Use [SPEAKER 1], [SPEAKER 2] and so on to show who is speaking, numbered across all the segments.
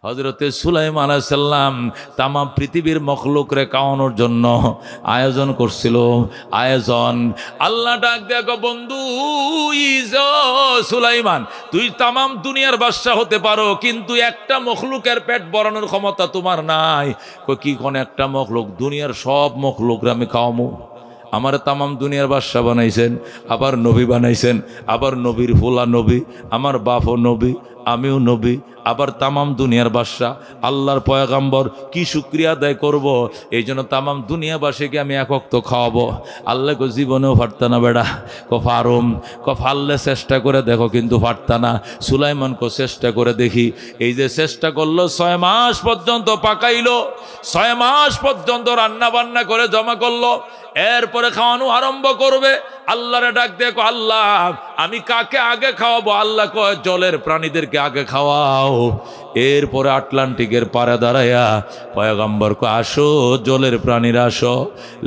[SPEAKER 1] হযরতে সুলাইমান আলাইহিস সালাম তাম পৃথিবীর মখলুকরে খাওয়ানোর জন্য আয়োজন করছিল। আল্লাহ ডাক দেখো বন্ধু সুলাইমান, তুই তাম দুনিয়ার বাদশা হতে পারো, কিন্তু একটা মখলুকের পেট ভরানোর ক্ষমতা তোমার নাই। কি কোন একটা মখলুক? দুনিয়ার সব মখলুকরে আমি খাওয়ামু। আমার তাম দুনিয়ার বাদশা বানাইছেন, আবার নবী বানাইছেন, আবার নবীর ফুলা নবী, আমার বাপও নবী, আমিও নবী, আবার তাম দুনিয়ার বাদশা, আল্লাহর পয়গাম্বর। কি শুকরিয়া আদায় করব? এই জন্য তাম দুনিয়াবাসীকে আমি এক ওয়াক্ত খাওয়াবো। আল্লাহ কো জীবনেও পারতা না বেড়া। ফারুম ফাললে চেষ্টা করে দেখো, কিন্তু পারতা না। সুলাইমান কো চেষ্টা করে দেখি। এই যে চেষ্টা করলো, 6 মাস পর্যন্ত পাকাইলো, 6 মাস পর্যন্ত রান্না বান্না করে জমা করলো। এরপরে খাওয়ানো আরম্ভ করবে। আল্লাহরে ডাক দেখো, আল্লাহ আমি কাকে আগে খাওয়াবো? আল্লাহ কয় জলের প্রাণীদেরকে আগে খাওয়াও। এরপরে আটলান্টিকের পাড়ে দাঁড়াইয়া পয়গম্বর কো, আসো জলের প্রাণীরা আসো,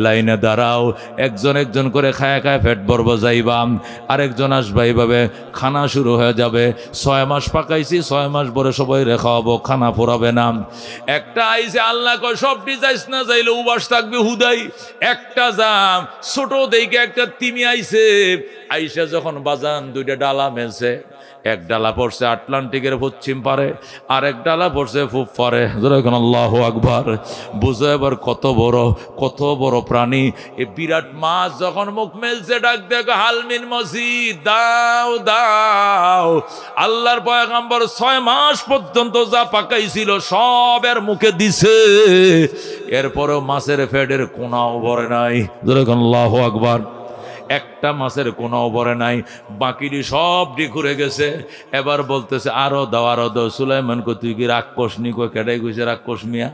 [SPEAKER 1] লাইনে দাঁড়াও। একজন একজন করে খায়া খায় পেট ভরব যাইবাম, আরেকজন আসবা, এইভাবে খানা শুরু হয়ে যাবে। 6 মাস পাকাইছি, 6 মাস পরে সবাই খাওয়াবো, খানা পোড়াবে না। একটা আইসে, আল্লাহ কয় সবটি যাইস না, যাইলে উবাস থাকবে হুদাই। একটা যাম, ছোট দেখে একটা তিমি আইসে, আইসা যখন বাজান 2টা ডালা মেলছে, এক ডালা পড়ছে আটলান্টিকের পশ্চিম পারে, আর এক ডালা পড়ছে পূব পারে। যখন আল্লাহু আকবার, বুঝো এবার কত বড় প্রাণী। এ বিরাট মাছ যখন মুখ মেলছে, ডাক দেখো হালমিন মসজিদ, দাও দাও। আল্লাহর পয়গম্বর 6 মাস পর্যন্ত যা পাকাইছিল সব এর মুখে দিছে। এরপরেও মাছের ফেডের কোনাও ভরে নাই। যখন আল্লাহু আকবার, একটা মাছের কোনাও ভরে নাই, বাকিটি সব ঘুরে গেছে। এবার বলতেছে আরো দাও, আরো দাও। সুলাইমান কো, তুই কি রাক্ষস নি? কো, কেটাই কইছে রাক্ষস মিয়া?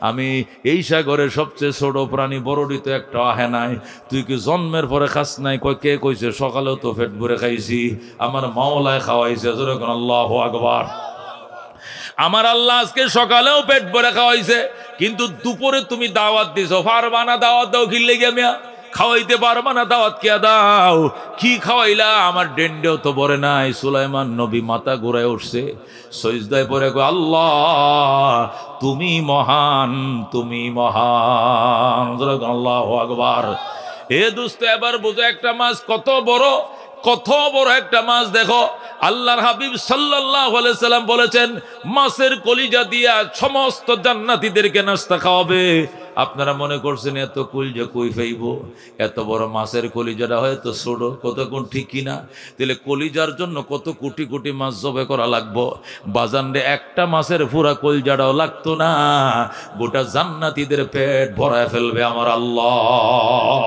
[SPEAKER 1] আমি এই সাগরের সবচেয়ে ছোট প্রাণী, বড়ডি তো একটা আহে নাই। তুই কি জন্মের পরে খাস নাই? কয় কে কইছে? সকালেও তো পেট ভরে খাইছি, আমার মাওলায় খাওয়াইছে। যখন আল্লাহু আকবার, আমার আল্লাহ আজকে সকালেও পেট ভরে খাওয়াইছে, কিন্তু দুপুরে তুমি দাওয়াত দিছো, পারবা না? দাওয়াত দাও কি লেগে মিয়া? খাওয়াইতে পারবা না? দাওয়াত কে দাও। কি খাওয়াইলা? আমার ডেন্ডেও তো ভরে নাই। সুলাইমান নবী মাথা ঘুরায় উঠছে, সজদায় পড়ে গো, আল্লাহ তুমি মহান, তুমি মহান। আল্লাহু আকবার। এ দোস্ত, এবার বুঝো একটা মাছ কত বড় একটা মাছ। দেখো আল্লাহর হাবিব সাল্লাল্লাহু আলাইহি সাল্লাম বলেছেন, মাছের কলিজা দিয়া সমস্ত জান্নাতীদেরকে নাস্তা খাওয়াবে। আপনারা মনে করছেন এত কলিজা কই পাইব? এত বড় মাছের কলিজাটা হয়তো ছোট, কত কোন ঠিক কিনা? তাহলে কলিজার জন্য কত কোটি কোটি মাছ জবে করা লাগবো। বাজানরে একটা মাছের পুরা কলিজাটাও লাগতো না, গোটা জান্নাতীদের পেট ভরায় ফেলবে আমার আল্লাহ।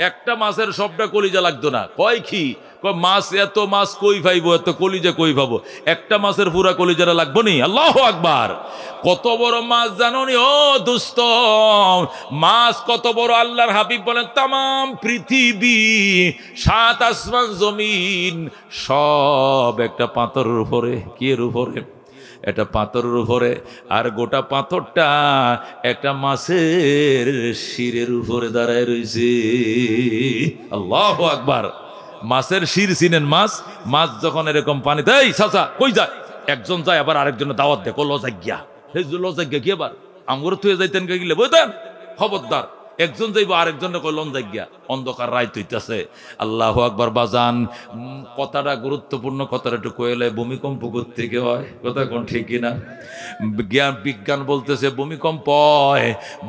[SPEAKER 1] একটা মাছের সবটা কলিজা লাগতো না। কয় কি? মাছ, এত মাছ কই পাইবো, এত কলিজা কই পাবো? একটা মাছের পুরা কলিজাটা লাগবো নি? আল্লাহু আকবার। কত বড় মাছ জানো নি ও দোস্ত? মাছ কত বড়? আল্লাহর হাবিব বলেন, তামাম পৃথিবী, 7 আসমান জমিন সব একটা পাথরের উপরে। কি এর উপরে? এটা পাথরের উপরে। আর গোটা পাথরটা একটা মাছের শিরের উপরে দাঁড়ায় রয়েছে। আল্লাহু আকবার। মাছের শির চিনেন? মাছ যখন এরকম পানিতে, এই চাচা কই যায়? একজন যায়, আবার আরেকজনের দাওয়াত দেখো, লজাজ্ঞা। সেই লজাজ্ঞা কি? এবার আমগর তুই যাইতেন কে গিলে বইতেন, খবরদার। একজন যাইব, আরেকজনে কই লজাজ্ঞা। অন্ধকার রাত হইতেছে। আল্লাহু আকবার। বাজান, কথাটা গুরুত্বপূর্ণ, কথাটা একটু কইলে, ভূমিকম্প থেকে হয়, কথা কোন ঠিক কিনা? বিজ্ঞান বলতেছে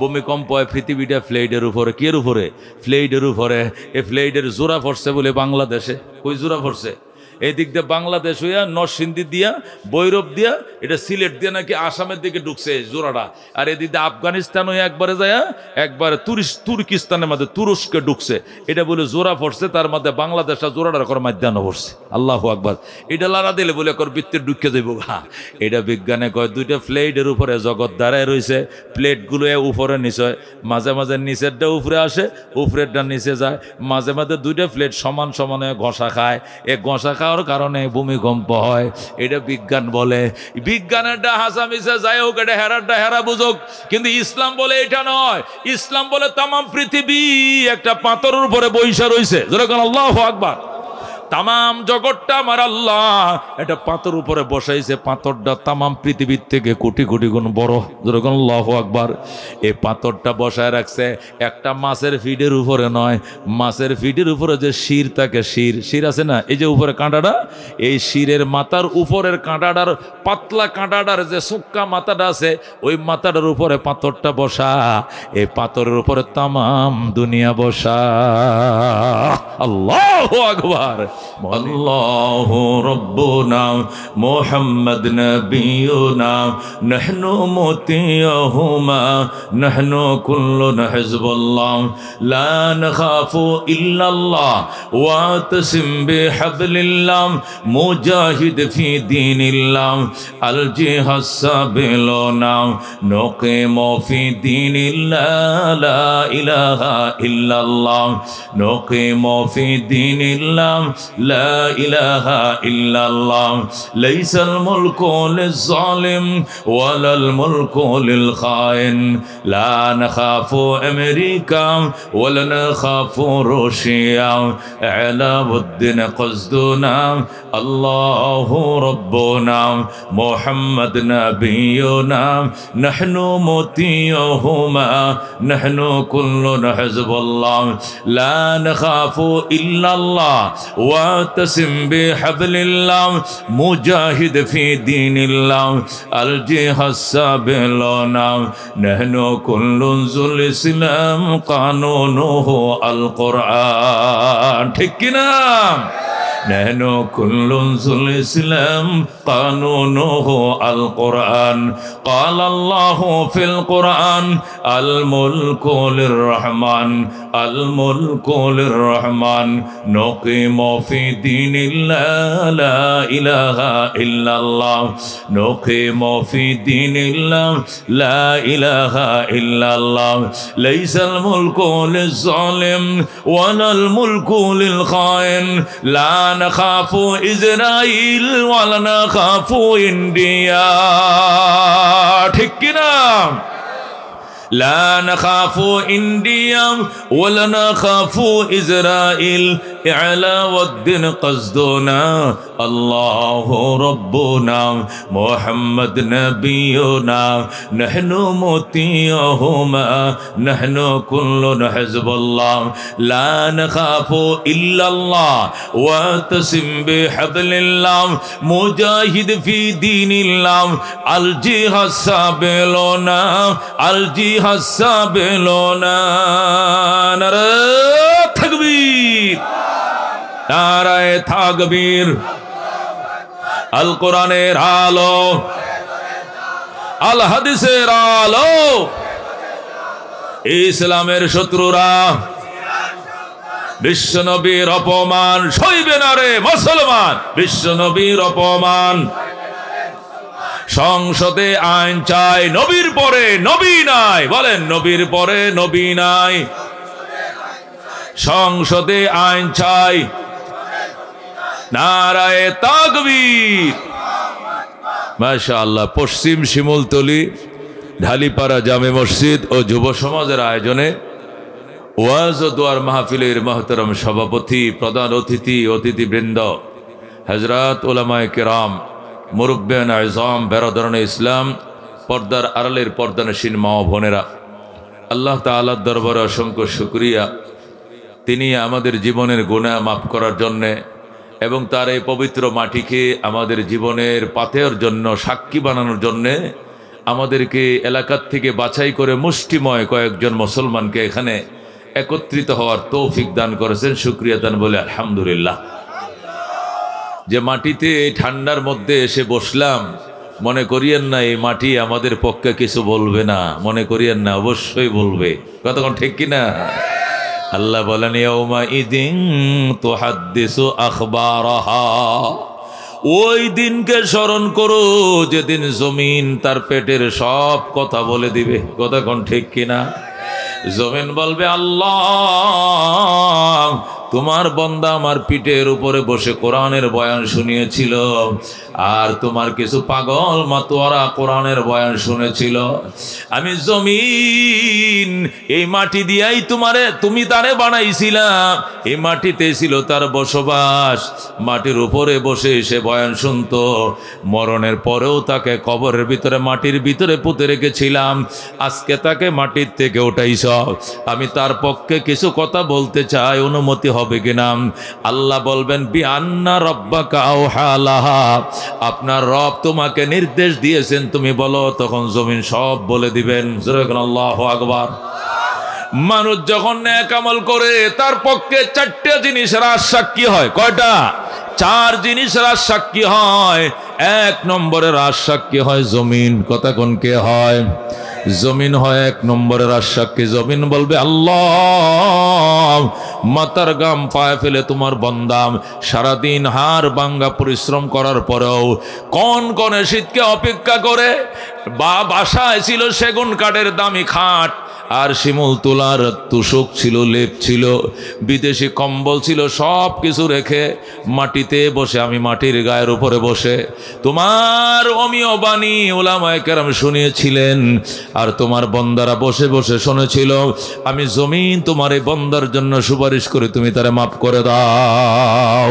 [SPEAKER 1] ভূমিকম্প হয় পৃথিবীটা ফ্লেইডের উপরে। কি এর উপরে? ফ্লেইডের উপরে। এই ফ্লেইডের জোড়া পড়ছে বলে বাংলাদেশে। কই জোড়া পড়ছে? এই দিক দিয়ে বাংলাদেশ হইয়া নরসিংদী দিয়া, বৈরব দিয়া, এটা সিলেট দিয়া নাকি আসামের দিকে ঢুকছে জোড়াটা। আর এদিক দিয়ে আফগানিস্তান হয়ে একবারে যায়, একবারে তুর্কিস্তানের মধ্যে তুরস্কে ঢুকছে। এটা বলে জোড়া পড়ছে, তার মধ্যে বাংলাদেশটা জোড়াটা করে মাধ্যাহ্ন পড়ছে। আল্লাহু আকবার। এটা লাড়া দিলে বলে কর বৃত্তের ঢুকে যাইব। এটা বিজ্ঞানে কয়, 2টা প্লেটের উপরে জগৎ দাঁড়ায় রয়েছে। প্লেটগুলো উপরে নিচে হয়, মাঝে মাঝে নিচেরটা উপরে আসে, উপরেরটা নিচে যায়। মাঝে মাঝে 2টা প্লেট সমান সমানে ঘষা খায়। এ ঘষা খাওয়ার কারণে ভূমিকম্প হয়। এটা বিজ্ঞান বলে। বিজ্ঞানেরটা হাসামিসে যাই হোক, এটা হেরারটা হেরা বুঝুক, কিন্তু ইসলাম বলে এটা নয়। ইসলাম বলে তামাম পৃথিবী একটা পাথরের উপরে বৈশা রয়েছে। যেরকম আল্লাহু আকবার। তামাম জগৎটা আমার আল্লাহ এটা পাথর উপরে বসাইছে। পাথরটা তামাম পৃথিবীর থেকে কোটি কোটি গুণ বড়। যেরকম আল্লাহু আকবার। এই পাথরটা বসায় রাখছে একটা মাছের ফিডের উপরে নয়, মাছের ফিডের উপরে যে শির থাকে, শির আছে না, এই যে উপরে কাঁটাটা, এই শিরের মাথার উপরের কাঁটাটার পাতলা কাঁটাটার যে সুক্কা মাথাটা আছে, ওই মাথাটার উপরে পাথরটা বসা। এই পাথরের উপরে তামাম দুনিয়া বসা। আল্লাহু আকবার। আল্লাহু রাব্বুনা মুহাম্মদ নবিয়ুনা নাহনু মুতিয়ুহুমা নাহনু কুল্লুনা হিজবুল্লাহ লা নাখাফু ইল্লাল্লাহ ওয়া তাসিম বিহাবলিল্লাহ মুজাহিদ ফি দীনিল্লাহ আল জিহাদ সাবিলুনা নুকিমু ফি দীনিল্লাহ লা ইলাহা ইল্লাল্লাহ নুকিমু ফি দীনিল্লাহ লা ইলাহা ইল্লাল্লাহ লাইসাল মুলকু লিজ-জালিম ওয়ালাল মুলকু লিল খাইন লা নাখাফু আমেরিকা ওয়ালা নাখাফু রুশিয়া আলাউদ্দিন কসদুনা আল্লাহু রাব্বুনা মুহাম্মদ নবিয়ুনা নাহনু মুতিয়ুহুমা নাহনু কুল্লুনা হিজবুল্লাহ লা নাখাফু ইল্লাল্লাহ ওয়া তাসিম বিহাবলিল্লাহ মুজাহিদ ফি দীনিল্লাহ আল জিহাদ সাবিলুনা নাহনু কুল্লুন যুল ইসলাম কানুনুহু আল কোরআন। ঠিক কি না? نحن كل ذو الإسلام قانونه القرآن قال الله في القرآن الملك للرحمن الملك للرحمن نقيم في دين الله لا إله إلا الله نقيم في دين الله لا إله إلا الله ليس الملك للظالم ولا الملك للخائن لا نخاف إسرائيل ولا نخاف إنديا ঠিক কি না لا نخاف إنديا ولا نخاف إسرائيل إعلى والدين قصدنا الله ربنا محمد نبينا نحن مطيعهما نحن كلنا حزب الله لا نخاف إلا الله واعتصم بحبل الله مجاهد في دين الله الجهاد سابلنا الجهاد سابلنا نرى تكبير নারায়ে তাকবীর আল কোরআনের আলো আল হাদিসের আলো ইসলামের শত্রুরা বিশ্ব নবীর অপমান সইবে না রে মুসলমান বিশ্ব নবীর অপমান সংসদে আইন চাই নবীর পরে নবী নাই বলেন নবীর পরে নবী নাই সংসদে আইন চাই নারায়ে তাকবীর মাশাআল্লাহ পশ্চিম শিমুলতলি ঢালিপাড়া জামে মসজিদ ও যুব সমাজের আয়োজনে ওয়াজ ও দোয়ার মাহফিলের মহতরম সভাপতি প্রধান অতিথিবৃন্দ হযরত উলামায়ে কেরাম মুরব্বিয়ান আযম বেরাদরানে ইসলাম পর্দার আড়ালের পর্দানশীন মা ও বোনেরা আল্লাহ তাআলার দরবারে অসংখ্য শুকরিয়া তিনি আমাদের জীবনের গুনাহ মাফ করার জন্যে এবং তার এই পবিত্র মাটিকে আমাদের জীবনের পাথের জন্য সাক্ষী বানানোর জন্যে আমাদেরকে এলাকার থেকে বাছাই করে মুষ্টিময় কয়েকজন মুসলমানকে এখানে একত্রিত হওয়ার তৌফিক দান করেছেন শুকরিয়া দান বলে আলহামদুলিল্লাহ। যে মাটিতে ঠান্ডার মধ্যে এসে বসলাম মনে করিয়েন না এই মাটি আমাদের পক্ষে কিছু বলবে না, মনে করিয়েন না, অবশ্যই বলবে। কতক্ষণ ঠিক কিনা? আল্লাহ বলেন ইয়াউমা ইদিন তুহাদ্দিসু আখবারাহা, ওই দিনকে স্মরণ করো যেদিন জমিন তার পেটের সব কথা বলে দিবে। কতক্ষণ ঠিক কিনা? জমিন বলবে আল্লাহ তোমার বান্দা আমার পিঠের উপরে বসে কোরআনের বয়ান শুনিয়েছিল, আর তোমার কিছু পাগল মাতোয়ারা কোরআনের বয়ান শুনেছিল। আমি জমিন এই মাটি দিয়াই তুমি তারে বানাইছিলাম, এই মাটিতে ছিল তার বসবাস, মাটির উপরে বসে সে বয়ান শুনতো। মরণের পরেও তাকে কবরের ভিতরে মাটির ভিতরে পুঁতে রেখেছিলাম, আজকে তাকে মাটির থেকে উঠাইছ। আমি তার পক্ষে কিছু কথা বলতে চাই, অনুমতি হবে কিনা? আল্লাহ বলবেন বিআন্না রাব্বাকা আওহা লাহা, আপনার রব তোমাকে নির্দেশ দিয়েছেন, তুমি বলো। তখন জমিন সব বলে দিবেন। আল্লাহু আকবার। মানুষ যখন নেক আমল করে তার পক্ষে চারটা জিনিসের সাক্ষী হয়। কয়টা? চার জিনিসের সাক্ষী হয়। এক নম্বরের সাক্ষী হয় জমিন। কথা কোন কে হয়? জমিন হয় এক নম্বরের সাক্ষী। জমিন বলবে আল্লাহ, মাথার গাম পায়ে ফেলে তোমার বন্দাম সারাদিন হাড় ভাঙ্গা পরিশ্রম করার পরেও কনকনে শীতকে অপেক্ষা করে বাসায় ছিল সেগুন কাঠের দামি খাট, আর শিমুল তুলার তুষক ছিল, লেপ ছিল, বিদেশি কম্বল ছিল, সব কিছু রেখে মাটিতে বসে, আমি মাটির গায়ের উপরে বসে তোমার অমীয় বাণী উলামায়ে কেরাম শুনিয়েছিলেন, আর তোমার বন্দারা বসে বসে শুনেছিল। আমি জমিন তোমার এই বন্দার জন্য সুপারিশ করে তুমি তারে মাফ করে দাও।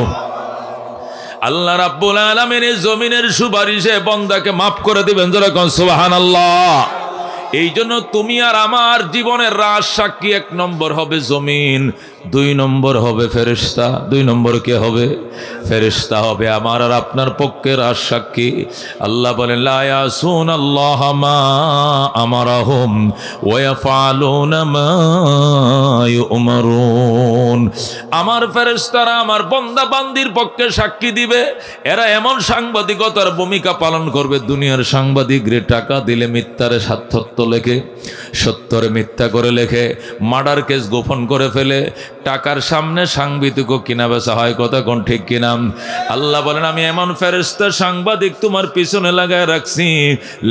[SPEAKER 1] আল্লাহ রাব্বুল আলামিন এই জমিনের সুপারিশে বন্দাকে মাফ করে দিবেন। যারা কোন সুবহানাল্লাহ। এই জন্য তুমি আর আমার জীবনের রাজ সাক্ষী এক নম্বর হবে জমিন, দুই নম্বর হবে ফেরেশতা। দুই নম্বর কে হবে? ফেরেশতা হবে আমার আর আপনার পক্ষে রাজ সাক্ষী। আল্লাহ বলেন লা ইয়াসুনাল্লাহ মা আমারাহুম ওয়া ইয়াফআলুনা মা ইউমারুন। আমার ফেরেশতারা আমার বান্দা বান্দির পক্ষে সাক্ষী দিবে। এরা এমন সাংবাদিকতার ভূমিকা পালন করবে, দুনিয়ার সাংবাদিকরে টাকা দিলে মিথ্যারে সার্থক লেখে, সত্যরে মিথ্যা করে লেখে, মার্ডার কেস গোপন করে ফেলে, টাকার সামনে সাংবাদিকও কিনা বেচা হয়। কথা কোন ঠিক কিনা? আল্লাহ বলেন আমি এমন ফেরেশতা সাংবাদিক তোমার পিছনে লাগায় রাখছি,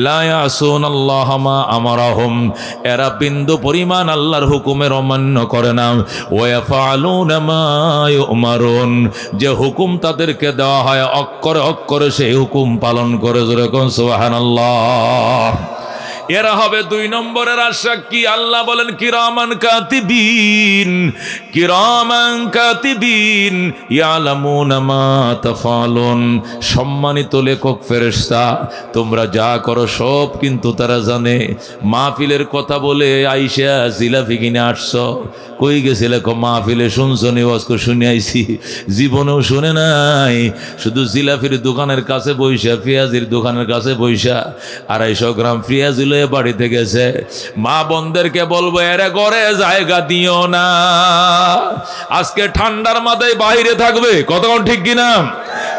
[SPEAKER 1] লা ইয়াসুনাল্লাহ মা আমারাহুম, এরা বিন্দু পরিমাণ আল্লাহর হুকুমের অমান্য করে না। ওয়া ইয়াফআলুনা মা ইউমারুন, যে হুকুম তাদেরকে দেওয়া হয় অক্ষরে অক্ষরে সেই হুকুম পালন করে। জোরে কোন সুবহানাল্লাহ। এরা হবে দুই নম্বরের সাক্ষী। আল্লাহ বলেন কিরামান কাতিবিন, কিরামান কাতিবিন ইয়ালামুনা মা তাফালুন। সম্মানিত লেখক ফেরেশতা, তোমরা যা করো সব কিন্তু তারা জানে। মাহফিলের কথা বলে আইসা জিলাপি কিনে আসছো, কই গেছিলে? মাহফিলে শুনছো নি? ওয়াজ করে শুনে আইছি। জীবনেও শুনে নাই, শুধু জিলাপির দোকানের কাছে বইসা, পেঁয়াজির দোকানের কাছে বইসা 250 গ্রাম পেঁয়াজ বাড়িতে গেছে। মা বোনদেরকে বলবো এরে ঘরে জায়গা দিও না, আজকে ঠান্ডার মাথায় বাইরে থাকবে। কতক্ষণ ঠিক কিনা?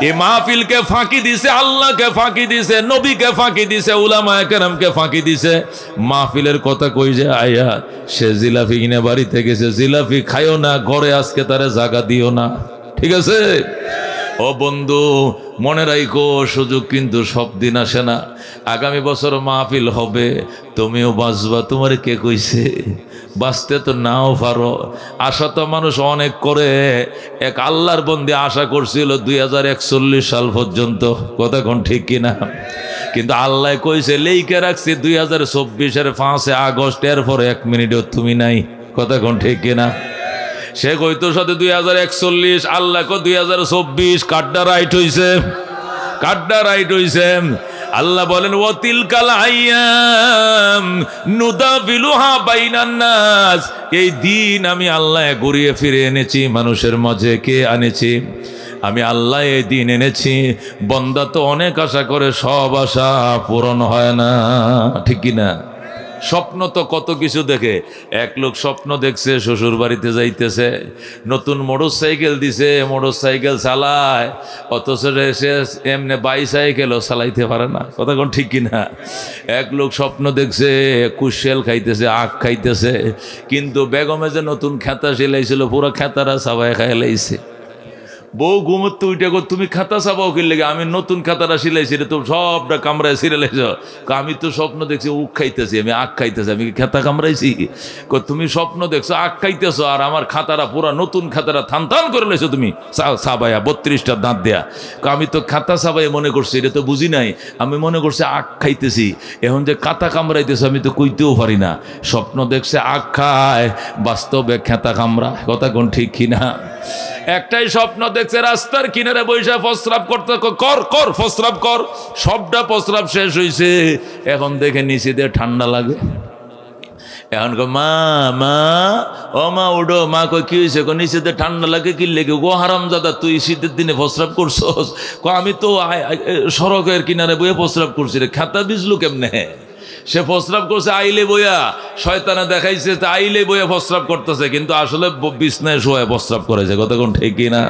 [SPEAKER 1] এই মাহফিলকে ফাঁকি দিছে, আল্লাহকে ফাঁকি দিছে, নবীকে ফাঁকি দিছে, উলামায়ে কেরামকে ফাঁকি দিছে। মাহফিলের কথা কই যে আয়া সে জিলাপি কিনে বাড়িতে গেছে, জিলাপি খাইও না, ঘরে আজকে তারে জায়গা দিও না। ঠিক আছে? ও বন্ধু মনে রাখো, সুযোগ কিন্তু সব দিন আসে না। আগামী বছর মাহফিল হবে, তুমিও বাঁচবা। তোমার কে কইছে? বাঁচতে তো নাও পারো। আশা তো মানুষ অনেক করে। এক আল্লাহর বন্দি আশা করছিল 2041 সাল পর্যন্ত। কথা কোন ঠিক কিনা? কিন্তু আল্লাহ কইছে লেইকে রাখছি 2024-এর 5 আগস্ট, এরপরে 1 মিনিটও তুমি নাই। কথা কোন ঠিক কিনা? সে কইতো সাথে 2041, আল্লাহ কো 2024। কাড্ডা রাইট হইছে, কাড্ডা রাইট হইছে। আল্লাহ বলেন ওয়াতিলকাল আইয়াম নুদাবিলুহা বাইনান নাস। এই দিন আমি আল্লাহ ঘুরিয়ে ফিরে এনেছি মানুষের মাঝে। কে আনেছি? আমি আল্লাহ এই দিন এনেছি। বান্দা তো অনেক আশা করে, সব আশা পূরণ হয় না। ঠিক কিনা? স্বপ্ন তো কত কিছু দেখে। এক লোক স্বপ্ন দেখছে শ্বশুর বাড়িতে যাইতেছে, নতুন মোটর সাইকেল দিছে, মোটর সাইকেল চালায়, অথচ সে এমনি বাইসাইকেলও চালাইতে পারে না। কথা কোন ঠিক কিনা? এক লোক স্বপ্ন দেখছে কুশেল খাইতেছে, আখ খাইতেছে, কিন্তু বেগমে যে নতুন খেতা সিলাইছিল পুরো খেতারা সবাই খাই লাইছে। বউ ঘুমোতে উঠে গো তুমি খাতা চাপাও কি লেগে? আমি নতুন খাতাটা সিলাইছি রে, তো সবটা কামড়ায় সিলাইছ। আমি তো স্বপ্ন দেখছি উখ খাইতেছি, আমি আখ খাইতেছি, আমি কি খাতা কামড়াইছি? তুমি স্বপ্ন দেখছো আখ খাইতেছো, আর আমার খাতাটা পুরা নতুন খাতাটা থান থান করে লেছো তুমি সাবাইয়া 32টা দাঁত দেয়া। আমি তো খাতা সাবাই মনে করছি, এটা তো বুঝি নাই, আমি মনে করছি আখ খাইতেছি। এখন যে খাতা কামড়াইতেছে আমি তো কইতেও পারি না। স্বপ্ন দেখছে আখ খায়, বাস্তবে খাতা কামড়া। কথা কোন ঠিক কিনা? একটাই স্বপ্ন দেখছে রাস্তার কিনারে বৈশা প্রস্রাব করতে, কর কর প্রস্রাব কর। সবটা প্রস্রাব শেষ হয়েছে, এখন দেখে নিচে দিয়ে ঠান্ডা লাগে। এখন মা মা ও মা উঠো। মা কই কি হয়েছে? নিচেতে ঠান্ডা লাগে কি লেগে? গো হারামজাদা তুই শীতের দিনে প্রস্রাব করছস? আমি তো সড়কের কিনারে বইয়ে প্রস্রাব করছি রে। খাতা ভিজলু কেমনে? সে প্রস্রাব করছে আইলে বইয়া, শয়তানে দেখাইছে আইলে বইয়া প্রস্রাব করতেছে, কিন্তু আসলে বিছনায় শোয়া প্রস্রাব করেছে। কতক্ষণ ঠিক কিনা?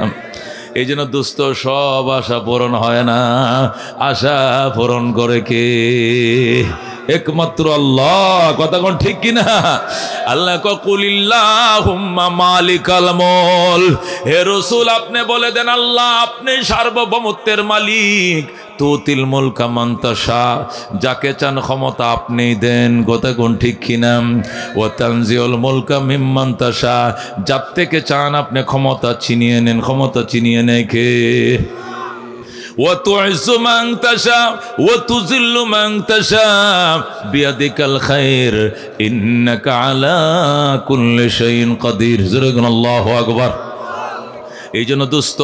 [SPEAKER 1] এই জন্য দুস্থ সব আশা পূরণ হয় না, আশা পূরণ করে কে? একমাত্র আল্লাহ। কতক্ষণ ঠিক কিনা? আল্লাহ কুলিল্লাহুম্মা মালিকাল মুল। হে রাসূল আপনি বলে দেন আল্লাহ আপনি সার্বভৌমত্বের মালিক। তুতিল মুলকা মান তাশা, যাকে চান ক্ষমতা আপনি দেন। কতক্ষণ ঠিক কিনা? ওয়া তানজিউল মুলকা মিম্মান তাশা, যার থেকে চান আপনি ক্ষমতা ছিনিয়ে নেন। ক্ষমতা ছিনিয়ে নেয় কে? وتعز من تشاء وتذل من تشاء بيدك الخير إنك على كل شيء قدير. الله أكبر। এই জন্য দোস্ত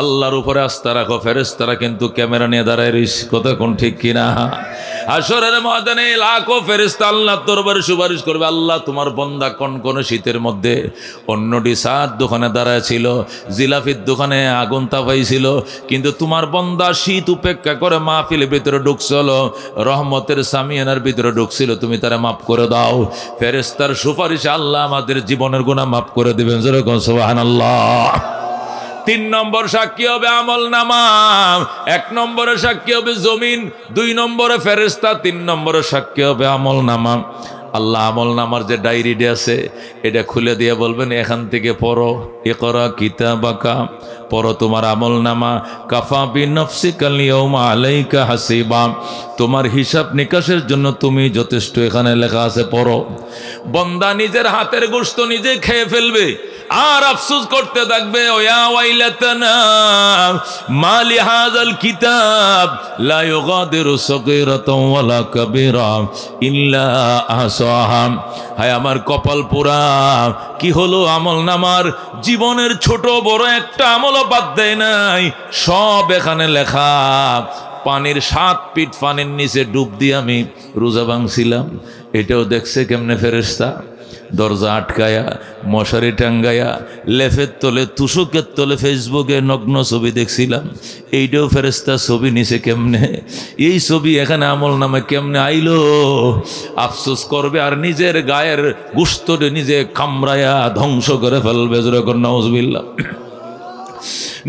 [SPEAKER 1] আল্লাহর উপরে আস্থা রাখো। ফেরেশতারা কিন্তু ক্যামেরা নিয়ে দাঁড়ায় রইছে। কথা কোন ঠিক কিনা? হাশরের ময়দানে লাখো ফেরেশতা আল্লাহর দরবারে সুপারিশ করবে, আল্লাহ তোমার বান্দা কোন শীতের মধ্যে অন্যটি সার দোকানে দাঁড়ায় ছিল, জিলাফির দোকানে আগুন তাপাইছিল, কিন্তু তোমার বান্দা শীত উপেক্ষা করে মাহফিলের ভিতরে ঢুকছিল, রহমতের সামিয়ানার ভিতরে ঢুকছিল, তুমি তারা মাফ করে দাও। ফেরেশতার সুপারিশে আল্লাহ আমাদের জীবনের গুনাহ মাফ করে দিবেন। যেরকম সুবহানাল্লাহ। 3 নম্বর সাক্ষী হবে আমল নামা। 1 নম্বরে সাক্ষী হবে জমিন, 2 নম্বরে ফেরেশতা, 3 নম্বরে সাক্ষী হবে আমল নামা। আল্লাহ আমল নামার যে ডায়েরিটা আছে এটা খুলে দিয়ে বলবেন এখান থেকে পড়ো, ইকরা কিতাবাকা, পড়ো তোমার আমল নামা। কাফা বিনফসিকাল ইয়াউমা আলাইকা হাসিবা, তোমার হিসাব নিকাশের জন্য তুমি যথেষ্ট। এখানে লেখা আছে পড়ো। বান্দা নিজের হাতের গোশত নিজে খেয়ে ফেলবে আর আফসোস করতে থাকবে, ওয়া ওয়াইলাতানা মালি হাযাল কিতাব লা ইউগাদিরু সগীরাতাও ওয়ালা কাবীরা ইল্লা আহসাহা। হায় আমার কপাল পোড়া, কি হলো আমল নামার? জীবনের ছোট বড় একটা আমলও বাদ দেয় নাই, সব এখানে লেখা। পানির 7 ফিট পানির নিচে ডুব দিয়ে আমি রোজা ভাঙছিলাম, এটাও দেখছে কেমনে ফেরেশতা? দরজা আটকায়া, মশারি টাঙ্গায়া, লেফের তলে, তুষকের তলে ফেসবুকে নগ্ন ছবি দেখছিলাম, এইটাও ফেরেশতা ছবি নিছে কেমনে? এই ছবি এখানে আমল নামে কেমনে আইলো? আফসোস করবে আর নিজের গায়ের গোশতরে নিজে কামড়ায়া ধ্বংস করে ফেলবে। যেরকম নাউজুবিল্লাহ।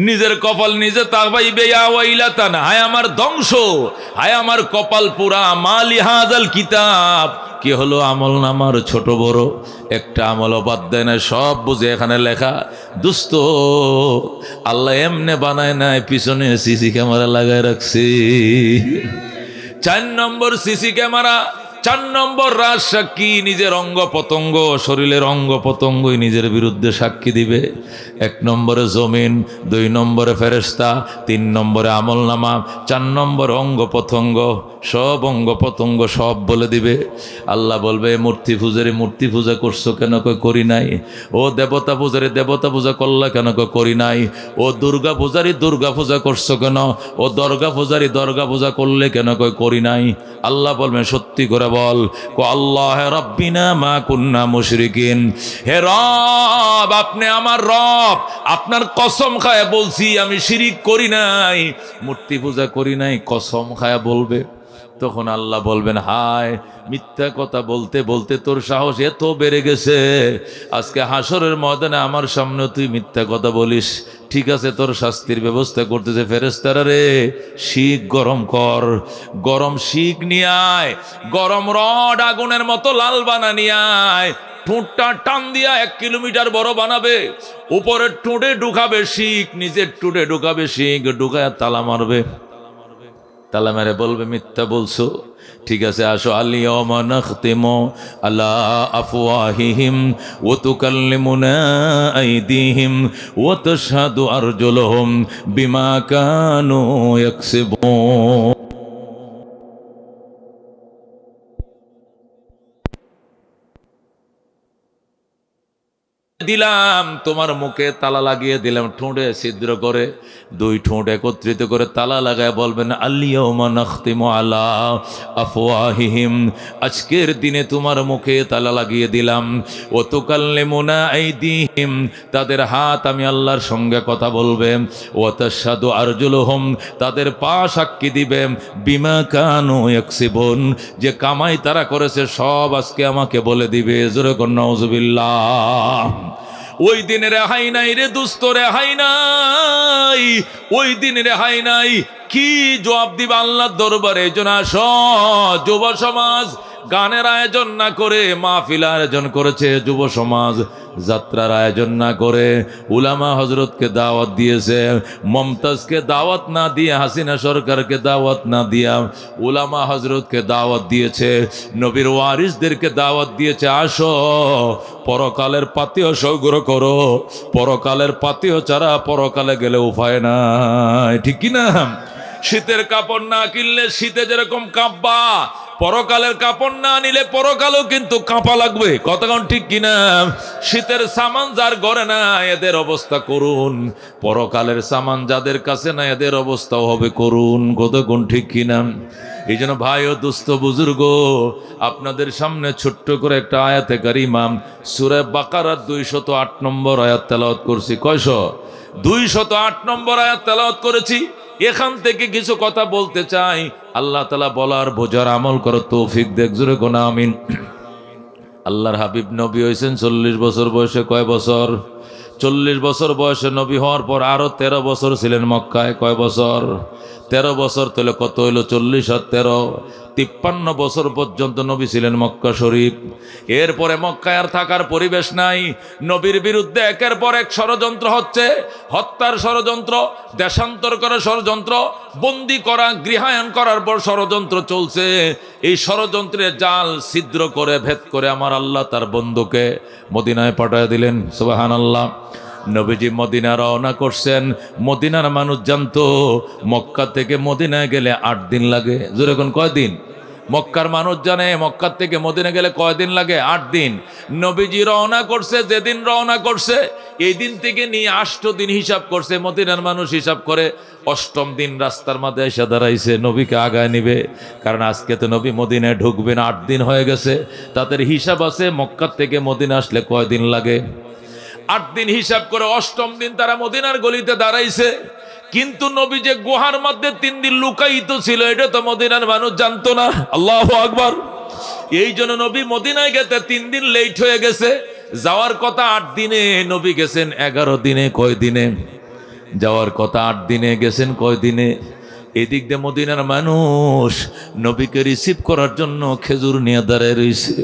[SPEAKER 1] নিজের কপাল নিজে তাকাইবে, ইয়া ওয়াইলাতানা, হায় আমার ধ্বংস, হায় আমার কপাল পুরা। মালি হাযাল কিতাব, কি হলো আমল নামার? ছোট বড় একটা আমল বাদ দেয় না, সব বুঝে এখানে লেখা। দোস্ত আল্লাহ এমনে বানায় নাই, পিছনে সিসি ক্যামেরা লাগায় রাখছে। 4 নম্বর সিসি ক্যামেরা, 4 নম্বর রাজ সাক্ষী। নিজের অঙ্গ প্রত্যঙ্গ, শরীরের অঙ্গ প্রত্যঙ্গই নিজের বিরুদ্ধে সাক্ষী দিবে। 1 নম্বরে জমিন, 2 নম্বরে ফেরেশতা, 3 নম্বরে আমল নামা, 4 নম্বর অঙ্গ প্রত্যঙ্গ। সব অঙ্গ প্রত্যঙ্গ সব বলে দিবে। আল্লাহ বলবে মূর্তি পূজারি মূর্তি পূজা করছো কেন? করি নাই। ও দেবতা পূজারি দেবতা পূজা করলা কেন? করি নাই। ও দুর্গা পূজারি দুর্গা পূজা করছো কেন? ও দরগা পূজারি দরগা পূজা করলে কেন? করি নাই। আল্লাহ বলবেন সত্যি করে বল, আল্লাহ রাব্বিনা মা কুন্না মুশরিকিন। হে রব, আপনি আমার রব, আপনার কসম খায়া বলছি আমি শিরিক করি নাই, মূর্তি পূজা করি নাই, কসম খায়া বলবে। তখন আল্লাহ বলবেন হায়, মিথ্যা কথা বলতে বলতে তোর সাহস এত বেড়ে গেছে, আজকে হাসরের ময়দানে আমার সামনে তুই মিথ্যা কথা বলিস। ঠিক আছে, তোর শাস্তির ব্যবস্থা করতেছে। ফেরেশতারা রে, শিক গরম কর, গরম শিক নিয়ে আয়, গরম রড আগুনের মতো লাল বানা নিয়ে আয়, ঠোঁটটা টান দিয়া 1 কিলোমিটার বড় বানাবে, উপরের ঠোঁটে ঢুকাবে শিখ, নিজের ঠোঁটে ঢুকাবে শিখ, ঢুকায় তালা মারবে। তালা মেরে বলবে মিথ্যা বলছো, ঠিক আছে আসো। আল-ইয়াওমা নাখতিমু আলা আফওয়াহিহিম ওয়া তুকাল্লিমুনা আইদিহিম ওয়া তাশহাদু আরজুলুহুম বিমা কানু ইয়াকসিবুন। দিলাম তোমার মুখে তালা লাগিয়ে দিলাম, ঠোঁটে ছিদ্র করে 2 ঠোঁট একত্রিত করে তালা লাগায় বলবেন আল-ইয়াওমা নাখতিমু আলা আফওয়াহিহিম, আজকের দিনে তোমার মুখে তালা লাগিয়ে দিলাম। ওয়া তুকাল্লিমুনা আইদিহিম, তাদের হাত আমি আল্লাহর সঙ্গে কথা বলবে। ওয়া তাশহাদু আরজুলুহুম, তাদের পা সাক্ষী দিবে। বিমা কানু ইয়াকসিবুন, যে কামাই তারা করেছে সব আজকে আমাকে বলে দিবে। জোরে কোন নাউযুবিল্লাহ। ওই দিন রেহাই নাই রে দুস্ত, রেহাই নাই, ওই দিন রেহাই নাই। কি জবাব দিবা আল্লাহর দরবারে? এই জন্য আস, যুব সমাজ গানের আয়োজন না করে মাহফিল আয়োজন করেছে, যুব সমাজ যাত্রার আয়োজন না করে উলামা হজরতকে দাওয়াত দিয়েছে। মমতাজকে দাওয়াত না দিয়ে, হাসিনা সরকারকে দাওয়াত না দিয়া উলামা হজরতকে দাওয়াত দিয়েছে, নবীর ওয়ারিসদেরকে দাওয়াত দিয়েছে। আসো, পরকালের পাতিও সৌগ্র করো, পরকালের পাতিও ছাড়া পরকালে গেলে উপায় নাই, ঠিক কিনা? শীতের কাপড় না কিনলে শীতে যেরকম কাঁপবা, পরকালের কাপড় না নিলে পরকালও কিন্তু কাঁপা লাগবে। কতক্ষণ ঠিক কিনা? শীতের সামান যার ঘরে না এদের অবস্থা করুন, পরকালের সামান যাদের কাছে না এদের অবস্থাও হবে করুন। কতক্ষণ ঠিক কিনা? এই জন্য ভাই ও দোস্ত বুজুর্গ, আপনাদের সামনে ছোট্ট করে একটা আয়াতে কারিমা সূরা বাকারার 208 নম্বর আয়াত তেলাওয়াত করছি। কয়শ? 208 নম্বর আয়াত তেলাওয়াত করেছি। এখান থেকে কিছু কথা বলতে চাই। আল্লাহ তাআলা বলার বোঝার আমল করো তৌফিক দেখ। জোরে কোন আমিন। আল্লাহর হাবিব নবী হয়েছেন 40 বছর বয়সে। কয় বছর? 40 বছর বয়সে নবী হওয়ার পর আরো 13 বছর ছিলেন মক্কায়। কয় বছর? 13 বছর। তাহলে কত হইল? 40 আর 13, 53 বছর পর্যন্ত নবী ছিলেন মক্কা শরীফ। এরপরে মক্কায় আর থাকার পরিবেশ নাই। নবীর বিরুদ্ধে একের পর এক ষড়যন্ত্র হচ্ছে, হত্যার ষড়যন্ত্র, দেশান্তর করার ষড়যন্ত্র, বন্দি করা, গৃহায়ন করার পর ষড়যন্ত্র চলছে। এই ষড়যন্ত্রের জাল ছিদ্র করে ভেদ করে আমার আল্লাহ তার বন্ধুকে মদিনায় পাঠিয়ে দিলেন। সুবহানাল্লাহ। নবীজি মদিনা রওনা করছেন। মদিনার মানুষ জানতো মক্কা থেকে মদিনায় গেলে 8 দিন লাগে। জোরে কোন কয় দিন? মক্কার মানুষ জানে মক্কা থেকে মদিনা গেলে কয় দিন লাগে? 8 দিন। নবীজি রওনা করছে, যেদিন রওনা করছে এই দিন থেকে নিয়ে 8 দিন হিসাব করছে। মদিনার মানুষ হিসাব করে 8ম দিন রাস্তার মাঝে এসে দাঁড়াইছে, নবীকে আগায় নিবে। কারণ আজকে তো নবী মদিনায় ঢুকবেন, 8 দিন হয়ে গেছে। তাদের হিসাব আছে মক্কা থেকে মদিনা আসলে কয় দিন লাগে। 8 দিন হিসাব করে 8ম দিন তারা মদিনার গলিতে দাঁড়াইছে। কিন্তু নবী যে গুহার মধ্যে 3 দিন লুকায়িত ছিল এটা তো মদিনার মানুষ জানতো না। আল্লাহু আকবার। এই জন্য নবী মদিনায় গেতে 3 দিন লেট হয়ে গেছে। যাওয়ার কথা 8 দিনে, নবী গেছেন 11 দিনে। কয় দিনে? যাওয়ার কথা 8 দিনে, গেছেন কয় দিনে? এদিক দিয়ে মদিনার মানুষ নবীকে রিসিভ করার জন্য খেজুর নিয়ে দাঁড়ায় রয়েছে,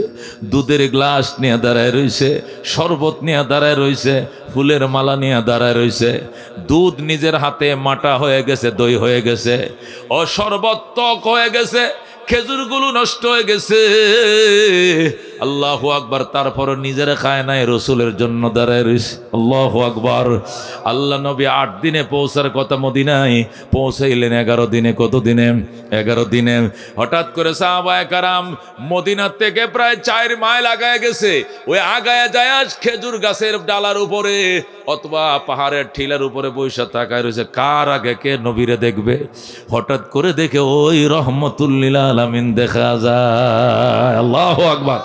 [SPEAKER 1] দুধের গ্লাস নিয়ে দাঁড়ায় রয়েছে, শরবত নিয়ে দাঁড়ায় রয়েছে, ফুলের মালা নিয়ে দাঁড়ায় রয়েছে। দুধ নিজের হাতে মাটা হয়ে গেছে, দই হয়ে গেছে, ও শরবত টক হয়ে গেছে, খেজুরগুলো নষ্ট হয়ে গেছে। আল্লাহু আকবার। তারপর নিজেরা খায় নাই, রসুলের জন্য দাঁড়ায় রয়েছে। আল্লাহু আকবার। আল্লাহ নবী 8 দিনে পৌঁছার কথা মদিনায়, পৌঁছাইলেন 11 দিনে। কত দিনে? 11 দিনে। হঠাৎ করে সাহাবায়ে কারাম মদিনা থেকে প্রায় 4 মাইল আগায় গেছে। ওই আগায় যায় খেজুর গাছের ডালার উপরে অথবা পাহাড়ের ঠিলার উপরে বৈশা তাকায় রয়েছে। কার আগে কে নবীরে দেখবে? হঠাৎ করে দেখে ওই রহমতুল লিল আলামিন দেখা যায়। আল্লাহু আকবার।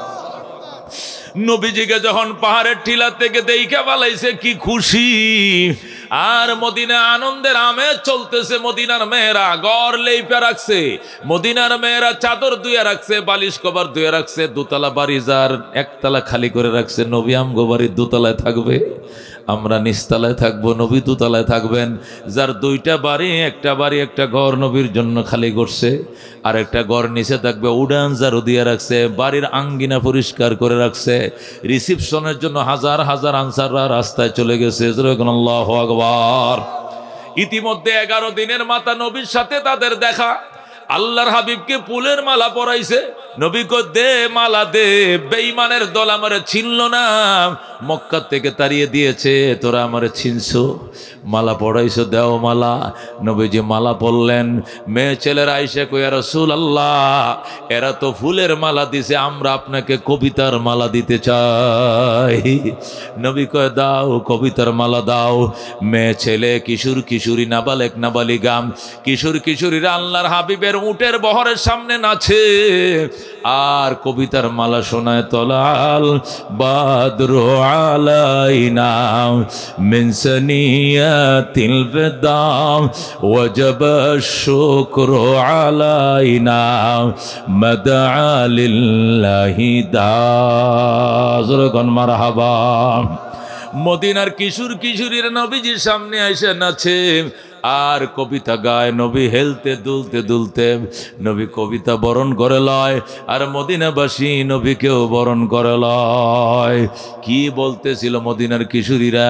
[SPEAKER 1] নবীজিকে যখন পাহাড়ের টিলা থেকে দেখে পালাইছে, কি খুশি! আর মদিনা আনন্দের আমেজ চলতেছে। মদিনার মেয়েরা গড় লেইপা রাখছে, মদিনার মেয়েরা চাদর ধুয়ে রাখছে, বালিশ কভার ধুয়ে রাখছে। 2তলা বাড়ি যার 1তলা খালি করে রাখছে। নবী আমগো বাড়ির 2তলায় থাকবে, আমরা নিচতলায় থাকবো, নবী দোতলায় থাকবেন। যার দুইটা বাড়ি, একটা বাড়ি একটা ঘর নবীর জন্য খালি করছে, আর একটা ঘর নিচে থাকবে, উড়ান ঝাড়ু দিয়ে রাখছে, বাড়ির আঙ্গিনা পরিষ্কার করে রাখছে। রিসিপশনের জন্য হাজার হাজার আনসাররা রাস্তায় চলে গেছে। আল্লাহু আকবার। ইতিমধ্যে 11 দিনের মাথা নবীর সাথে তাদের দেখা। আল্লাহর হাবিবকে ফুলের মালা পরাইছে। নবী কো দে মালা দে। বেঈমানের দল আমারে চিনল না, মক্কা থেকে তাড়িয়ে দিয়েছে, তোরা আমারে চিনছো, মালা পরাইছো, দেও মালা। নবীজি মালা পরলেন। মেয়ে ছেলেরা আইসা কই, ইয়া রাসূলুল্লাহ, এরা তো ফুলের মালা দিছে, আমরা আপনাকে কবিতার মালা দিতে চাই। নবী কয় দাও, কবিতার মালা দাও। মেয়ে ছেলে, কিশোর কিশোরী, নাবালেক নাবালিকা, কিশোর কিশোরীরা আল্লাহর হাবিবের উটের বহরের সামনে নাচে আর কবিতার মালা শোনায়। তলাল বাদরু আলাইনা মিন সানিয়াতিল বিদা ওয়াজাব শুকরু আলাইনা মাদআ লিল্লাহি দাযরুন মারহাবা। মদিনার কিশোর কিশোরীর নবীজির সামনে এসে নাচে আর কবিতা গায়। নবী হেলতে দুলতে দুলতে নবী কবিতা বরণ করে লয়, আর মদিনাবাসী নবীকেও বরণ করে লয়। কি বলতেছিল মদিনার কিশোরীরা?